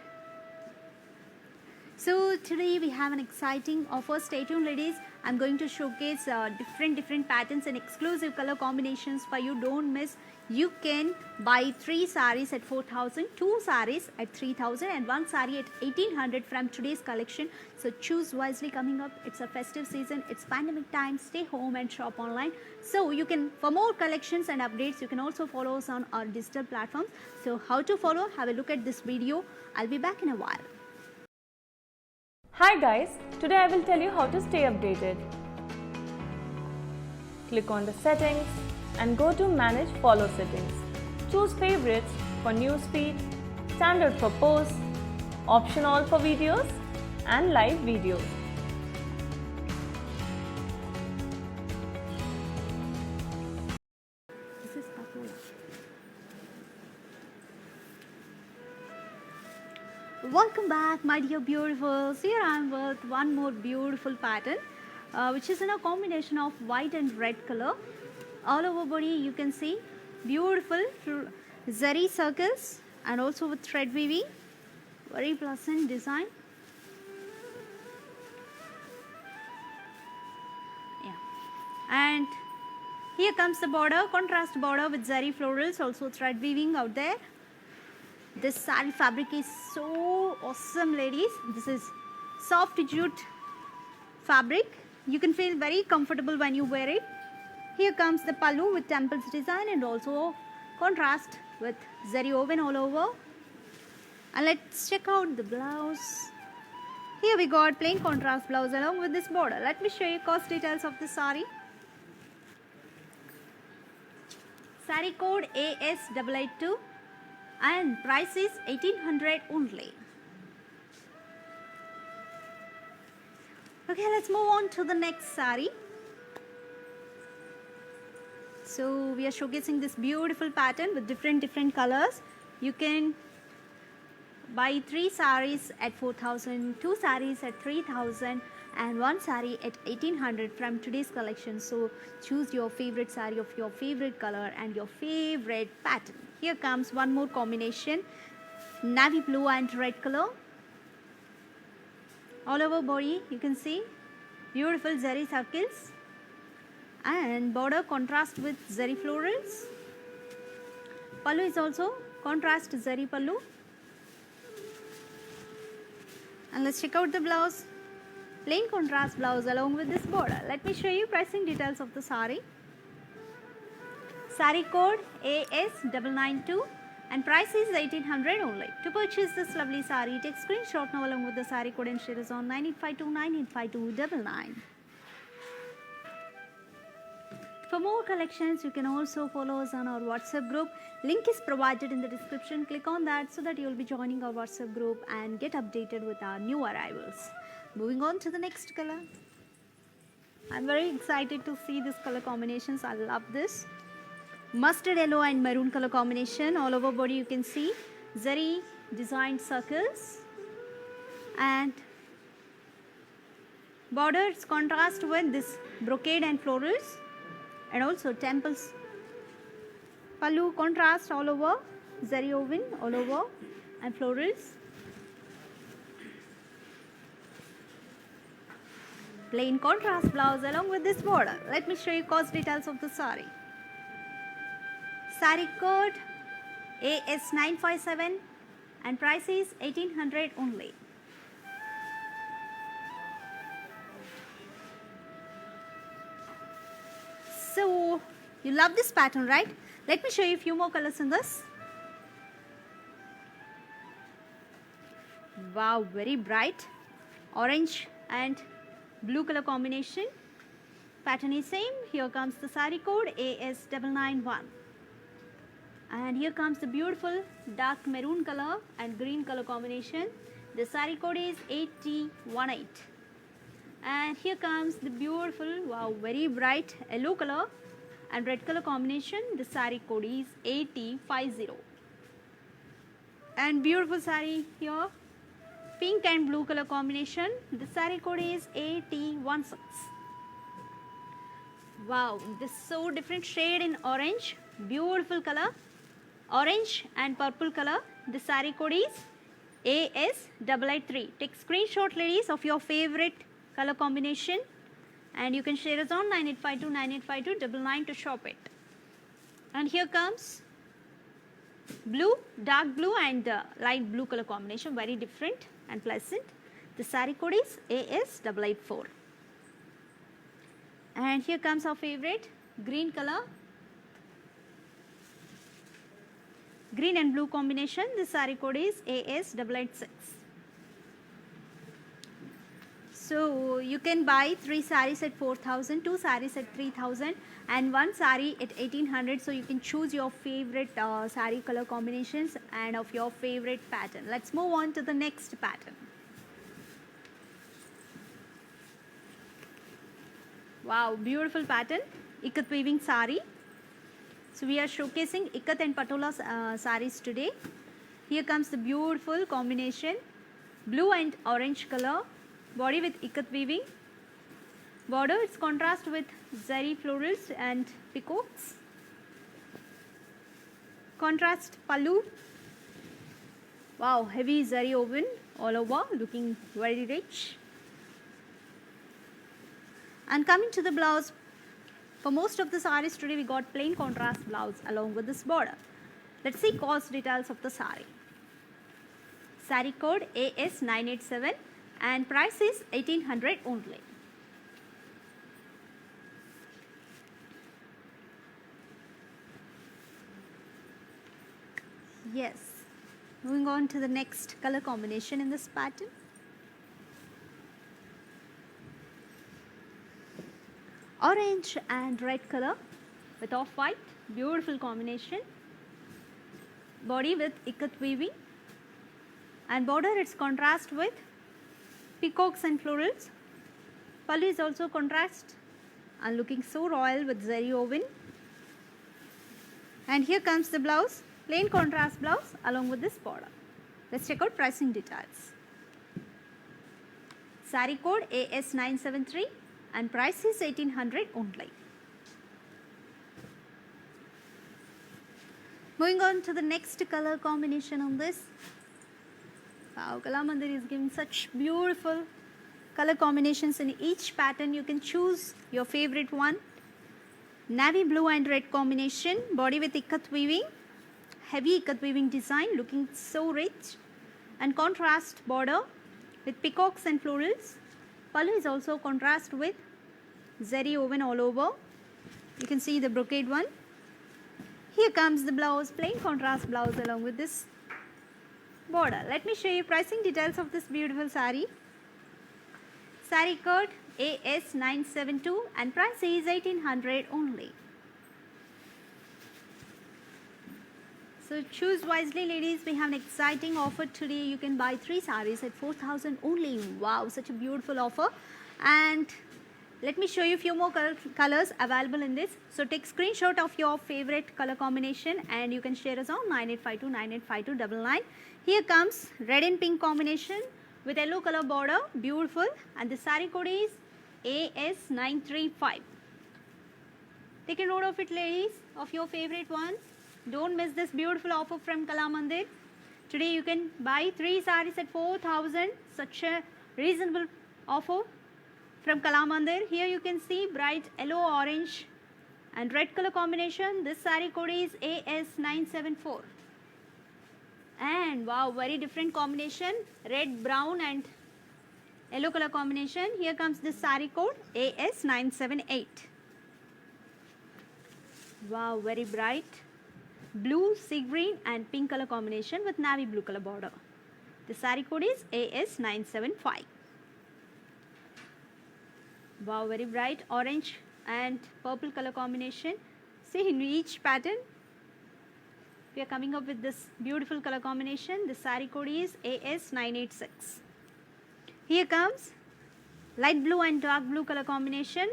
So today we have an exciting offer. Stay tuned, ladies. I'm going to showcase different patterns and exclusive color combinations for you. Don't miss. You can buy 3 saris at 4,000, 2 saris at 3,000 and 1 sari at 1,800 from today's collection. So choose wisely. Coming up, it's a festive season, it's pandemic time. Stay home and shop online. So you can, for more collections and updates, you can also follow us on our digital platforms. So how to follow? Have a look at this video. I'll be back in a while. Hi guys, today I will tell you how to stay updated. Click on the settings and go to manage follow settings. Choose favorites for newsfeed, standard for posts, option all for videos and live videos. This is Patola. Welcome back, my dear beautifuls. Here I am with one more beautiful pattern, which is in a combination of white and red color. All over body you can see beautiful zari circles and also with thread weaving. Very pleasant design. Yeah, and here comes the border, contrast border with zari florals, also thread weaving out there. This sari fabric is so awesome, ladies. This is soft jute fabric. You can feel very comfortable when you wear it. Here comes the pallu with temples design and also contrast with zari woven all over. And let's check out the blouse. Here we got plain contrast blouse along with this border. Let me show you cost details of the sari. Sari code AS882 and price is 1,800 only. Okay, let's move on to the next sari. So we are showcasing this beautiful pattern with different colors. You can buy 3 saris at 4,000, 2 saris at 3,000 and 1 sari at 1,800 from today's collection. So choose your favorite sari of your favorite color and your favorite pattern. Here comes one more combination, navy blue and red color. All over body you can see beautiful zari circles and border contrast with zari florals. Pallu is also contrast zari pallu. And let's check out the blouse. Plain contrast blouse along with this border. Let me show you pricing details of the sari. Sari code AS992 and price is 1,800 only. To purchase this lovely sari, take screenshot now along with the sari code and share us on 9852985299. For more collections, you can also follow us on our WhatsApp group. Link is provided in the description. Click on that so that you will be joining our WhatsApp group and get updated with our new arrivals. Moving on to the next color. I'm very excited to see this color combinations. I love this. Mustard yellow and maroon color combination. All over body you can see zari designed circles and borders contrast with this brocade and florals and also temples. Pallu contrast all over, zari woven all over and florals. Plain contrast blouse along with this border. Let me show you cost details of the sari. Sari code AS957 and price is 1,800 only. So you love this pattern, right? Let me show you a few more colors in this. Wow, very bright orange and blue color combination. Pattern is same. Here comes the sari code AS991. And here comes the beautiful dark maroon color and green color combination. The sari code is 8018. And here comes the beautiful, wow, very bright yellow color and red color combination. The sari code is 8050. And beautiful sari here, pink and blue color combination. The sari code is 8016. Wow, this so different shade in orange, beautiful color, orange and purple color. The saree code is AS883. Take screenshot ladies of your favorite color combination and you can share us on 9852 to shop it. And here comes blue, dark blue and light blue color combination, very different and pleasant. The saree code is AS884. And here comes our favorite green color, green and blue combination. The saree code is AS886. So you can buy 3 sarees at 4,000, 2 sarees at 3,000 and 1 saree at 1,800. So you can choose your favorite saree color combinations and of your favorite pattern. Let's move on to the next pattern. Wow, beautiful pattern, ikat weaving saree. So we are showcasing ikat and patola sarees today. Here comes the beautiful combination, blue and orange color, body with ikat weaving, border it's contrast with zari florals and peacocks, contrast pallu. Wow, heavy zari woven all over, looking very rich. And coming to the blouse, for most of the sarees today we got plain contrast blouse along with this border. Let's see cost details of the saree. Saree code AS987 and price is 1,800 only. Yes, moving on to the next color combination in this pattern. Orange and red color with off-white, beautiful combination. Body with ikat weaving and border it's contrast with peacocks and florals. Pallu is also contrast and looking so royal with zari woven. And here comes the blouse, plain contrast blouse along with this border. Let's check out pricing details. Saree code AS973 and price is 1,800 only. Moving on to the next color combination on this. Wow, Kalamandir is giving such beautiful color combinations in each pattern. You can choose your favorite one. Navy blue and red combination, body with ikat weaving, heavy ikat weaving design, looking so rich, and contrast border with peacocks and florals. Pallu is also contrast with zari woven all over. You can see the brocade one. Here comes the blouse, plain contrast blouse along with this border. Let me show you pricing details of this beautiful saree. Saree code AS972 and price is 1,800 only. So choose wisely ladies, we have an exciting offer today. You can buy 3 sarees at 4,000 only. Wow, such a beautiful offer. And let me show you a few more colors available in this. So take screenshot of your favorite color combination and you can share us on 9852 Here comes red and pink combination with yellow color border, beautiful, and the saree code is AS935. Take a note of it ladies, of your favorite one. Don't miss this beautiful offer from Kalamandir. Today you can buy 3 sarees at 4,000. Such a reasonable offer from Kalamandir. Here you can see bright yellow, orange and red color combination. This saree code is AS974. And wow, very different combination, red, brown and yellow color combination. Here comes this saree code AS978. Wow, very bright blue, sea green and pink color combination with navy blue color border. The saree code is AS975. Wow, very bright orange and purple color combination. See, in each pattern we are coming up with this beautiful color combination. The saree code is AS986. Here comes light blue and dark blue color combination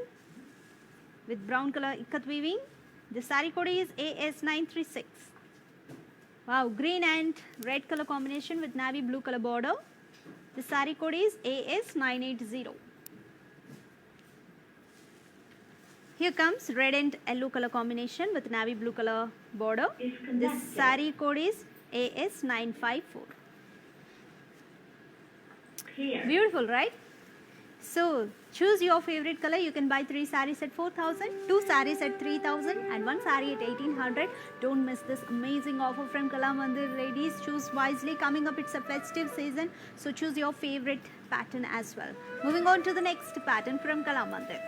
with brown color ikat weaving. The saree code is AS936. Wow, green and red color combination with navy blue color border. The saree code is AS980. Here comes red and yellow color combination with navy blue color border. This saree code is AS954. Beautiful, right? So choose your favorite color. You can buy 3 sarees at 4,000, 2 sarees at 3,000 and 1 saree at 1,800. Don't miss this amazing offer from Kalamandir, ladies. Choose wisely. Coming up, it's a festive season, so choose your favorite pattern as well. Moving on to the next pattern from Kalamandir.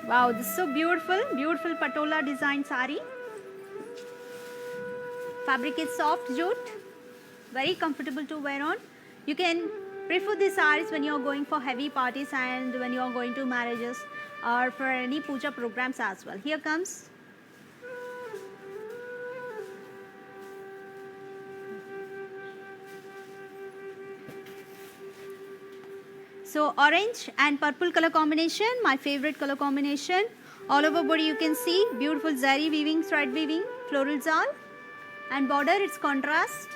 Wow, this is so beautiful. Beautiful patola design saree. Fabric is soft jute. Very comfortable to wear on. You can prefer these sarees when you are going for heavy parties and when you are going to marriages or for any puja programs as well. Here comes so orange and purple color combination, my favorite color combination. All over body you can see beautiful zari weaving, thread weaving, floral zal, and border it's contrast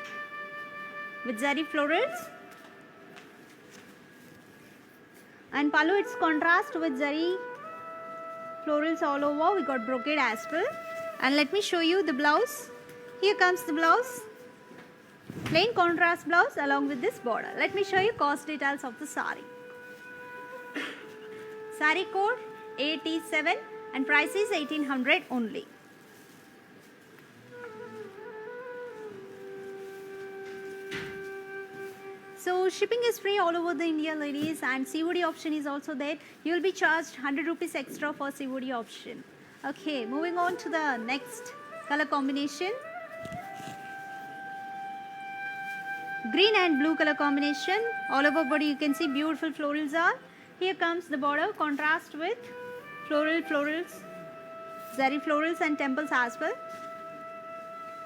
with zari florals. And pallu it's contrast with zari florals all over. We got brocade as well. And let me show you the blouse. Here comes the blouse. Plain contrast blouse along with this border. Let me show you cost details of the saree. Saree code 87 and price is 1,800 only. So shipping is free all over the India, ladies, and COD option is also there. You will be charged 100 rupees extra for COD option. Okay, moving on to the next color combination. Green and blue color combination. All over body you can see beautiful florals are. Here comes the border, contrast with florals, zari florals and temples as well.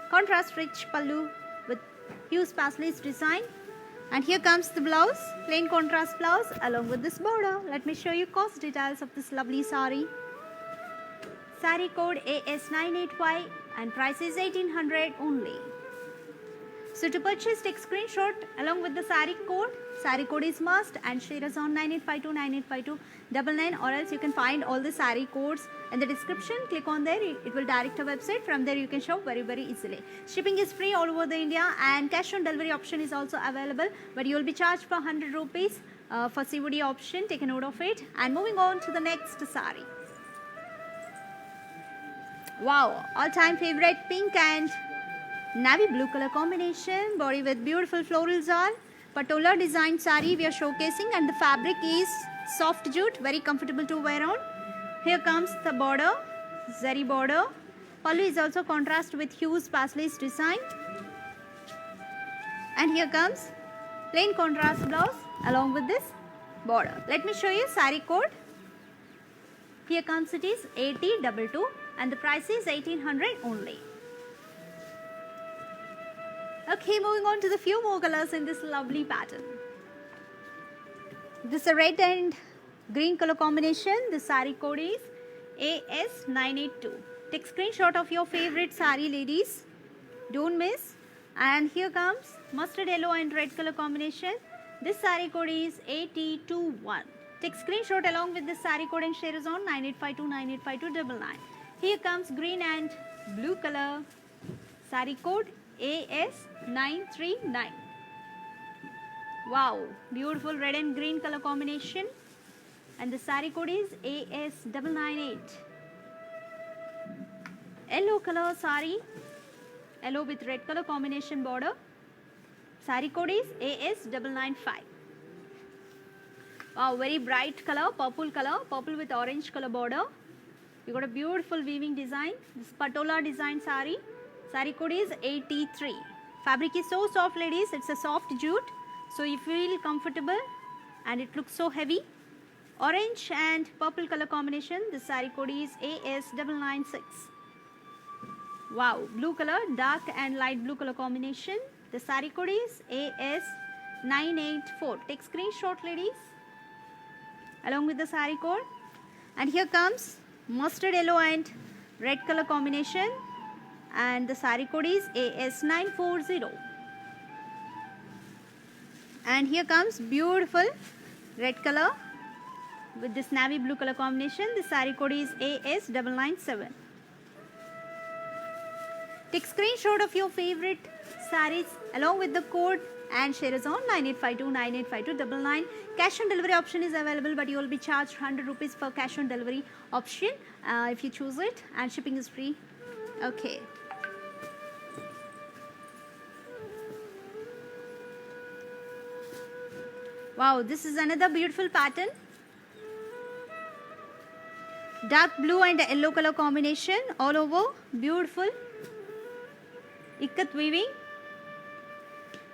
Contrast rich pallu with huge paisley design. And here comes the blouse, plain contrast blouse along with this border. Let me show you cost details of this lovely saree. Saree code AS985 and price is 1,800 only. So to purchase, take screenshot along with the saree code. Saree code is must and share us on 9852985299, or else you can find all the saree codes in the description. Click on there, it will direct a website. From there you can shop very easily. Shipping is free all over the India and cash on delivery option is also available, but you will be charged for 100 rupees for COD option. Take a note of it. And moving on to the next saree. Wow, all-time favorite pink and navy blue color combination, body with beautiful florals on. Patola design saree we are showcasing, and the fabric is soft jute, very comfortable to wear on. Here comes the border, zari border. Pallu is also contrast with huge paisley design. And here comes plain contrast blouse along with this border. Let me show you saree code. Here comes it is 8022 and the price is 1,800 only. Okay, moving on to the few more colors in this lovely pattern. This is a red and green color combination. The saree code is AS982. Take screenshot of your favorite saree, ladies. Don't miss. And here comes mustard yellow and red color combination. This saree code is 8021. Take screenshot along with this saree code and share us on 9852985299. Here comes green and blue color. Saree code AS939. Wow, beautiful red and green color combination. And the saree code is AS998. Yellow color saree, yellow with red color combination border. Saree code is AS995. Wow, very bright color, purple with orange color border. You got a beautiful weaving design. This patola design saree. Saree code is 83. Fabric is so soft, ladies. It's a soft jute, so you feel comfortable and it looks so heavy. Orange and purple color combination. The saree code is AS996. Wow, blue color, dark and light blue color combination. The saree code is AS984. Take screenshot, ladies, along with the saree code. And here comes mustard yellow and red color combination, and the saree code is AS940. And here comes beautiful red color with this navy blue color combination. The saree code is AS997. Take screenshot of your favorite sarees along with the code and share us on 9852985299. Cash on delivery option is available, but you will be charged 100 rupees for cash on delivery option if you choose it, and shipping is free. Okay. Wow, this is another beautiful pattern. Dark blue and yellow color combination all over. Beautiful. Ikat weaving.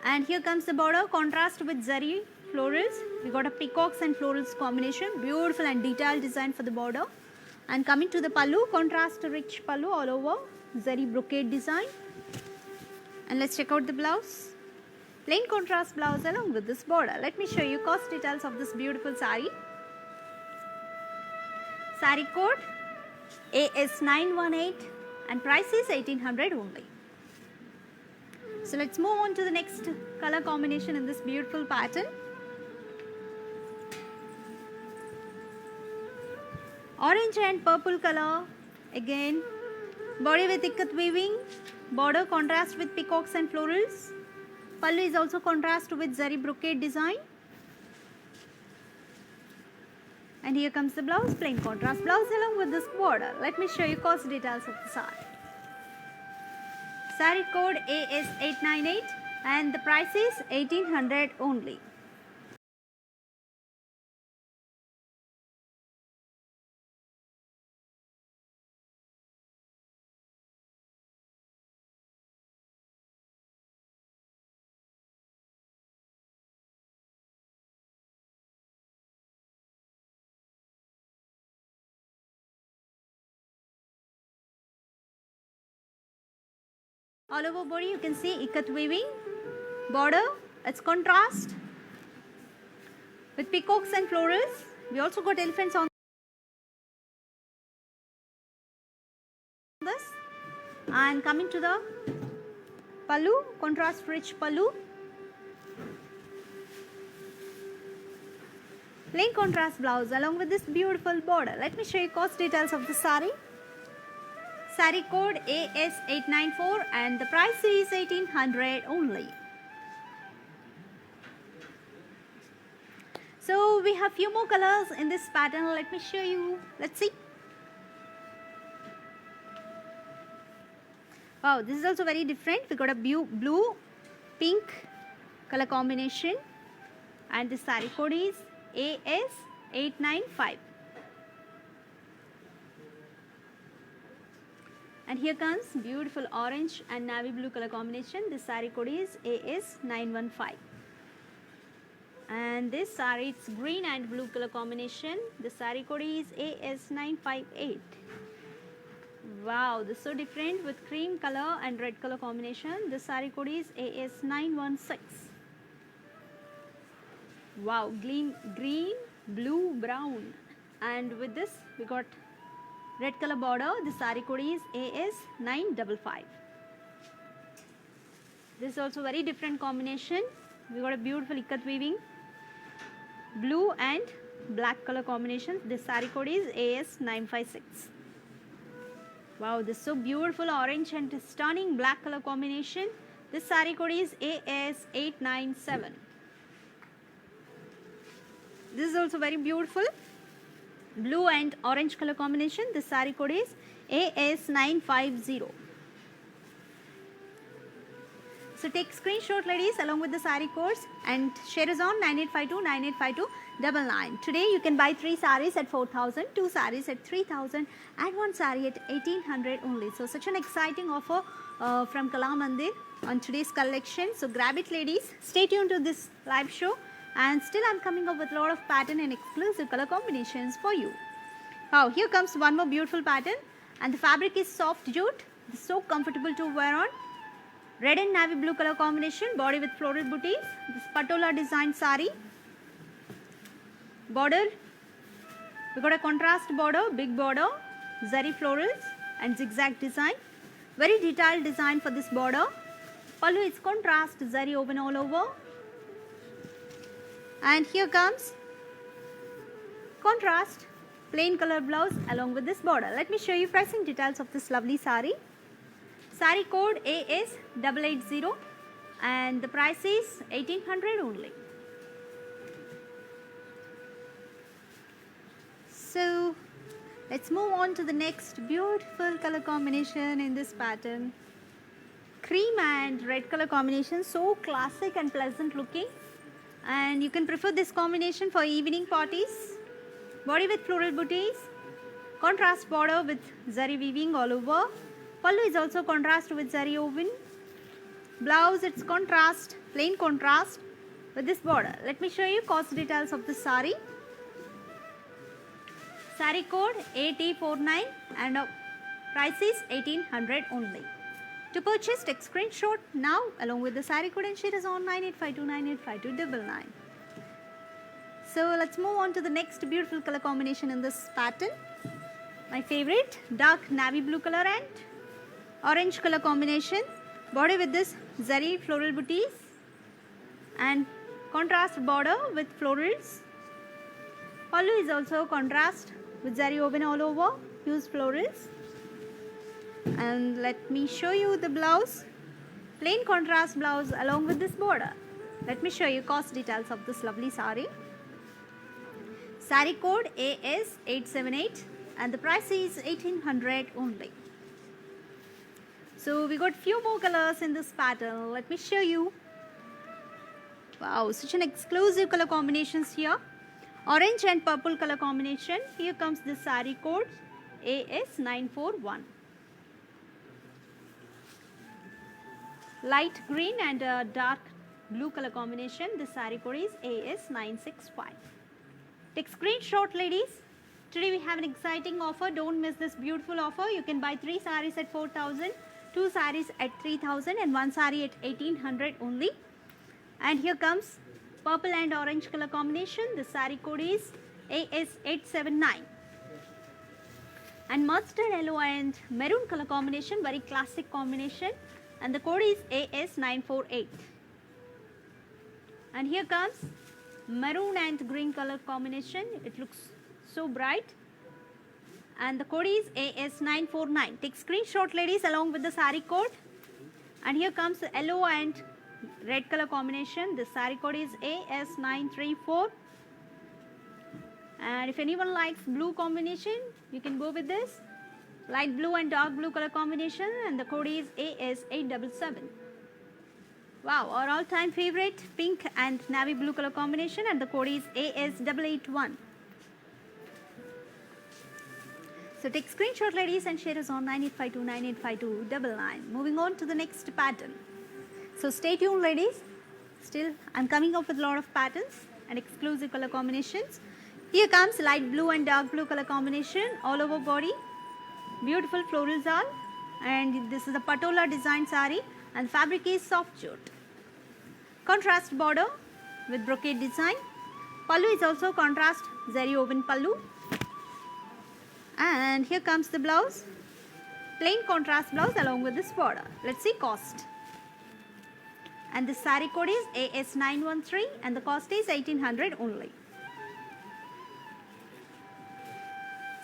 And here comes the border, contrast with zari florals. We got a peacocks and florals combination. Beautiful and detailed design for the border. And coming to the pallu, contrast rich pallu all over. Zari brocade design. And let's check out the blouse. Plain contrast blouse along with this border. Let me show you cost details of this beautiful saree. Saree code AS918 and price is 1800 only. So let's move on to the next color combination in this beautiful pattern. Orange and purple color. Again, body with ikat weaving. Border contrast with peacocks and florals. Pallu is also contrast with zari brocade design. And here comes the blouse, plain contrast blouse along with this border. Let me show you cost details of the saree. Saree code AS898 and the price is 1800 only. All over body you can see ikat weaving, border, it's contrast with peacocks and florals. We also got elephants on this. And coming to the pallu, contrast rich pallu. Plain contrast blouse along with this beautiful border. Let me show you cost details of the saree. Saree code AS894 and the price is 1800 only. So we have few more colors in this pattern. Let me show you. Let's see. Wow, this is also very different. We got a blue, pink color combination and the saree code is AS895. And here comes beautiful orange and navy blue color combination. This saree code is AS915. And this saree, it's green and blue color combination. The saree code is AS958. Wow, this is so different with cream color and red color combination. The saree code is AS916. Wow, green, blue, brown. And with this, we got red color border. The saree code is AS955. This is also very different combination. We got a beautiful ikat weaving, blue and black color combination. This saree code is AS956. Wow, this is so beautiful orange and stunning black color combination. This saree code is AS897. This is also very beautiful blue and orange color combination. This saree code is AS950. So take screenshot ladies along with the saree codes and share us on 9852985299. Today you can buy 3 sarees at 4,000, 2 sarees at 3,000 and 1 saree at 1,800 only. So such an exciting offer from Kalamandir on today's collection. So grab it ladies. Stay tuned to this live show. And still I'm coming up with a lot of pattern and exclusive color combinations for you. Wow, here comes one more beautiful pattern and the fabric is soft jute. It's so comfortable to wear on. Red and navy blue color combination, body with floral booties. This patola design saree. Border, we got a contrast border, big border, zari florals and zigzag design. Very detailed design for this border. Pallu is contrast, zari woven all over. And here comes contrast plain color blouse along with this border. Let me show you pricing details of this lovely sari. Sari code AS880 and the price is 1800 only. So let's move on to the next beautiful color combination in this pattern. Cream and red color combination, so classic and pleasant looking, and you can prefer this combination for evening parties. Body with floral booties, contrast border with zari weaving all over. Pallu is also contrast with zari woven. Blouse, it's contrast, plain contrast with this border. Let me show you cost details of this sari. Sari code AT49 and price is 1800 only. To purchase, take screenshot now along with the sari code and share us on 9852985299. So let's move on to the next beautiful color combination in this pattern. My favorite, dark navy blue color and orange color combination. Body with this zari floral booties and contrast border with florals. Pallu is also contrast with zari woven all over, use florals. And let me show you the blouse, plain contrast blouse along with this border. Let me show you cost details of this lovely sari. Sari code AS878 and the price is 1800 only. So we got few more colors in this pattern. Let me show you. Wow, such an exclusive color combinations here. Orange and purple color combination. Here comes the sari code AS941. Light green and dark blue color combination. The sari code is AS965. Take screenshot, ladies. Today we have an exciting offer. Don't miss this beautiful offer. You can buy 3 saris at 4,000, 2 saris at 3,000 and 1 sari at 1800 only. And here comes purple and orange color combination. The sari code is AS879. And mustard yellow and maroon color combination, very classic combination, and the code is AS948. And here comes maroon and green color combination. It looks so bright, and the code is AS949. Take screenshot, ladies, along with the sari code. And here comes the yellow and red color combination. The sari code is AS934. And if anyone likes blue combination, you can go with this light blue and dark blue color combination, and the code is AS877. Wow, our all-time favorite pink and navy blue color combination, and the code is AS881. So take screenshot, ladies, and share us on 9852985299. Moving on to the next pattern. So stay tuned, ladies. Still, I'm coming up with a lot of patterns and exclusive color combinations. Here comes light blue and dark blue color combination all over body. Beautiful florals all, and this is a patola design sari, and fabric is soft jute. Contrast border with brocade design. Pallu is also contrast zari woven pallu. And here comes the blouse, plain contrast blouse along with this border. Let's see cost. And the sari code is AS913 and the cost is 1800 only.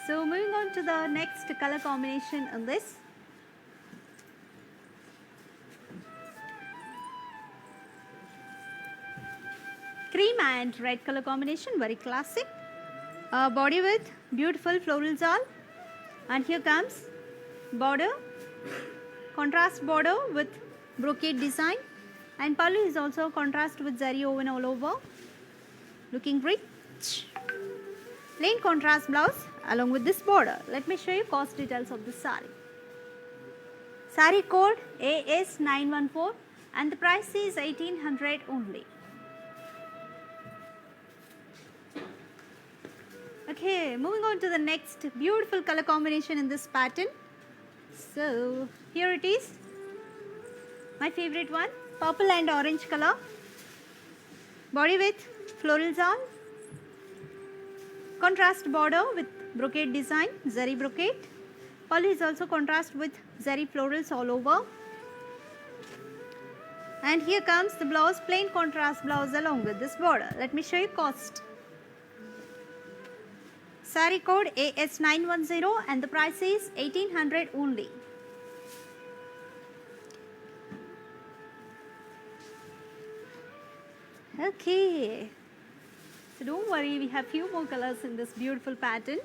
So moving on to the next color combination in this. Cream and red color combination, very classic. Body with beautiful florals all, and here comes border, contrast border with brocade design, and pallu is also contrast with zari woven all over, looking rich. Plain contrast blouse along with this border. Let me show you cost details of this sari. Sari code AS914 and the price is 1800 only. Okay, moving on to the next beautiful color combination in this pattern. So here it is, my favorite one, purple and orange color. Body with florals on, contrast border with brocade design, zari brocade. Pallu is also contrast with zari florals all over. And here comes the blouse, plain contrast blouse along with this border. Let me show you cost. Sari code AS910 and the price is 1800 only. Okay, so don't worry, we have few more colors in this beautiful pattern.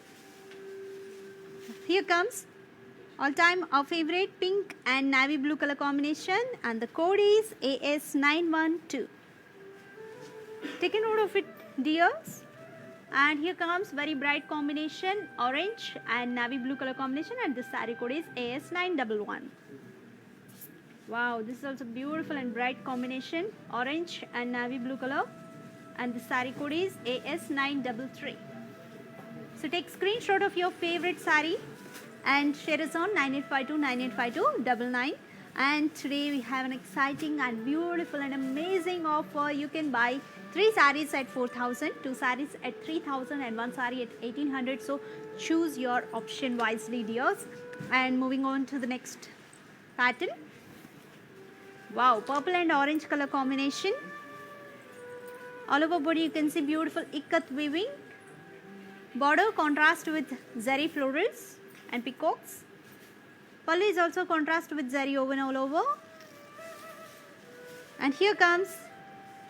Here comes all-time our favorite pink and navy blue color combination, and the code is AS912. Take a note of it, dears. And here comes very bright combination, orange and navy blue color combination, and the saree code is AS911. Wow, this is also beautiful and bright combination, orange and navy blue color, and the saree code is AS933. So take screenshot of your favorite saree and share us on 9852985299. And today we have an exciting and beautiful and amazing offer. You can buy 3 sarees at 4,000, 2 sarees at 3,000 and 1 saree at 1,800. So choose your option wisely, dears. And moving on to the next pattern. Wow, purple and orange color combination. All over body you can see beautiful ikat weaving. Border contrast with zari florals and peacocks. Pallu is also contrast with zari woven all over. And here comes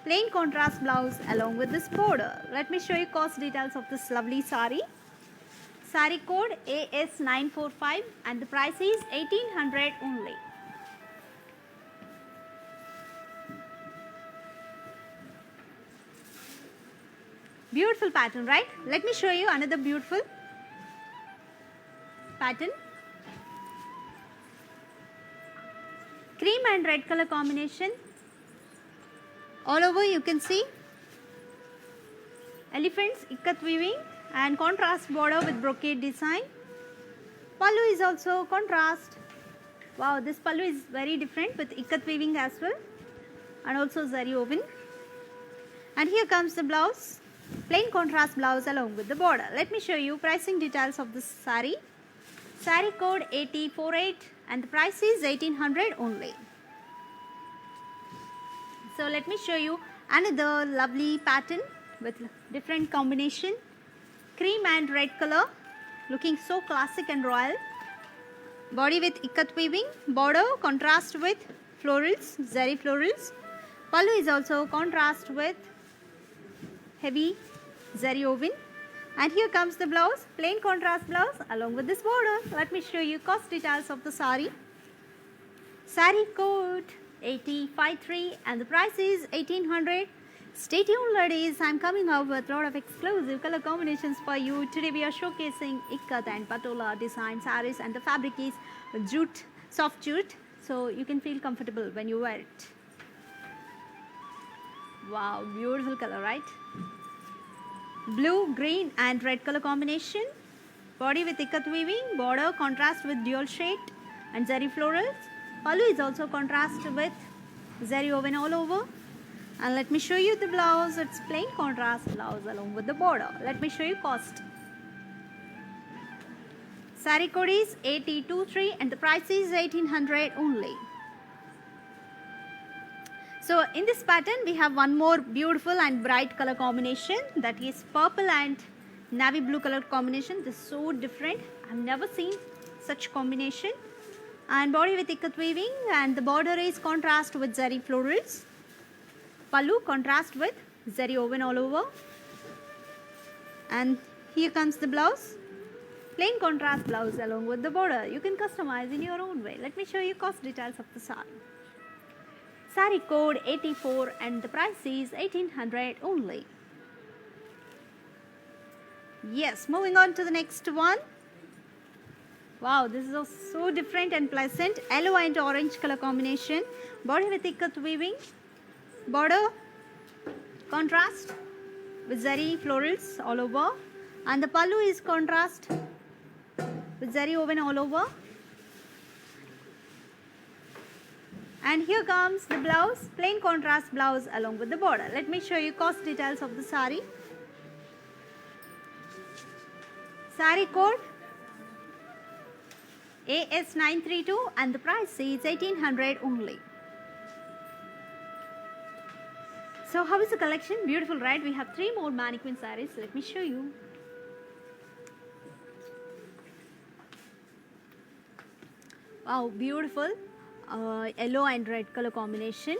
plain contrast blouse along with this border. Let me show you cost details of this lovely saree. Saree code AS945 and the price is 1,800 only. Beautiful pattern, right? Let me show you another beautiful pattern. Cream and red color combination. All over you can see elephants, ikat weaving and contrast border with brocade design. Pallu is also contrast. Wow, this pallu is very different with ikat weaving as well and also zari woven. And here comes the blouse, plain contrast blouse along with the border. Let me show you pricing details of this saree. Saree code 8048 and the price is 1,800 only. So let me show you another lovely pattern with different combination. Cream and red color, looking so classic and royal. Body with ikat weaving, border contrast with florals, zari florals. Pallu is also contrast with heavy zari woven. And here comes the blouse, plain contrast blouse along with this border. Let me show you cost details of the saree. Saree code 8053 and the price is 1,800. Stay tuned, ladies. I'm coming up with a lot of exclusive color combinations for you. Today we are showcasing ikat and patola design sarees, and the fabric is jute, soft jute, so you can feel comfortable when you wear it. Wow, beautiful color, right? Blue, green and red color combination. Body with ikat weaving, border contrast with dual shade and zari florals. Pallu is also contrast with zari woven all over. And let me show you the blouse. It's plain contrast blouse along with the border. Let me show you cost. Saree code is 8023 and the price is 1,800 only. So in this pattern we have one more beautiful and bright color combination, that is purple and navy blue color combination. This is so different. I've never seen such combination. And body with ikat weaving and the border is contrast with zari florals. Pallu contrast with zari woven all over. And here comes the blouse, plain contrast blouse along with the border. You can customize in your own way. Let me show you cost details of the saree. Saree code 84 and the price is 1,800 only. Yes, moving on to the next one. Wow, this is so different and pleasant. Yellow and orange color combination. Body with ikat weaving. Border contrast with zari florals all over. And the pallu is contrast with zari woven all over. And here comes the blouse, plain contrast blouse along with the border. Let me show you cost details of the saree. Saree code AS932 and the price is 1,800 only. So how is the collection? Beautiful, right? We have 3 more mannequin sarees. Let me show you. Wow, beautiful. Yellow and red color combination.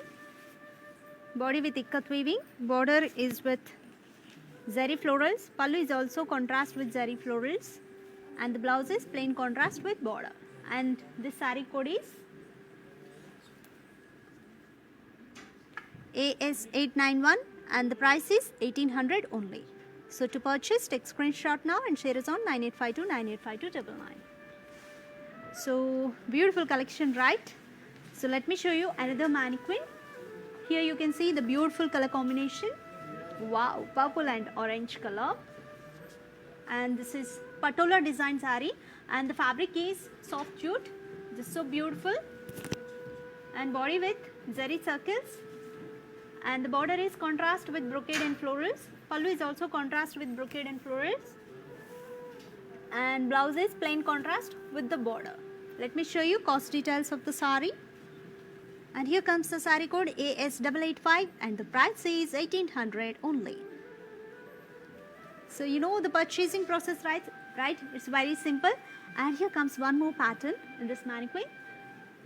Body with ikat weaving. Border is with zari florals. Pallu is also contrast with zari florals. And the blouse is plain contrast with border. And this saree code is AS891 and the price is 1800 only. So to purchase, take screenshot now and share us on 9852985299. So beautiful collection, right? So let me show you another mannequin. Here you can see the beautiful color combination. Wow, purple and orange color. And this is patola design saree and the fabric is soft jute. This is so beautiful. And body with zari circles. And the border is contrast with brocade and florals. Pallu is also contrast with brocade and florals. And blouse is plain contrast with the border. Let me show you cost details of the saree. And here comes the saree code AS885 and the price is 1800 only. So you know the purchasing process, right? It's very simple. And here comes one more pattern in this mannequin.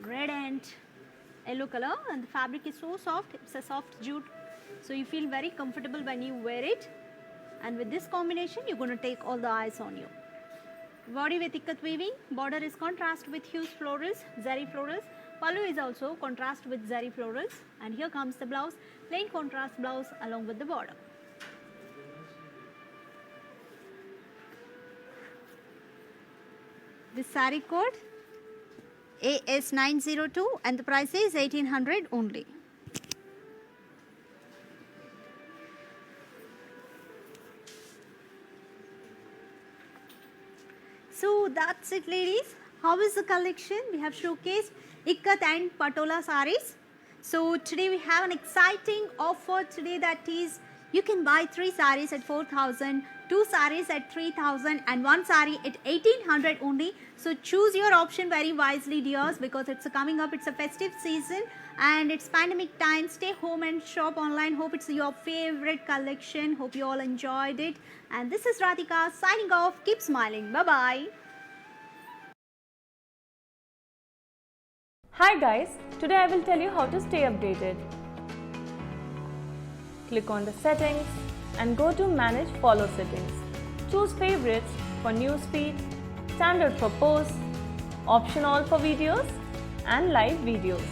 Red and yellow color, and the fabric is so soft. It's a soft jute, so you feel very comfortable when you wear it. And with this combination, you're going to take all the eyes on you. Body with ikat weaving. Border is contrast with huge florals, zari florals. Pallu is also contrast with zari florals. And here comes the blouse, plain contrast blouse along with the border. This saree code AS902 and the price is 1800 only. So that's it, ladies. How is the collection? We have showcased ikat and patola sarees. So today we have an exciting offer today, that is you can buy 3 sarees at 4,000, 2 sarees at 3,000 and 1 saree at 1800 only. So choose your option very wisely, dears, because it's coming up, it's a festive season and it's pandemic time. Stay home and shop online. Hope it's your favorite collection. Hope you all enjoyed it. And this is Radhika signing off. Keep smiling. Bye-bye. Hi guys, today I will tell you how to stay updated. Click on the settings and go to manage follow settings. Choose favorites for newsfeed, standard for posts, option all for videos and live videos.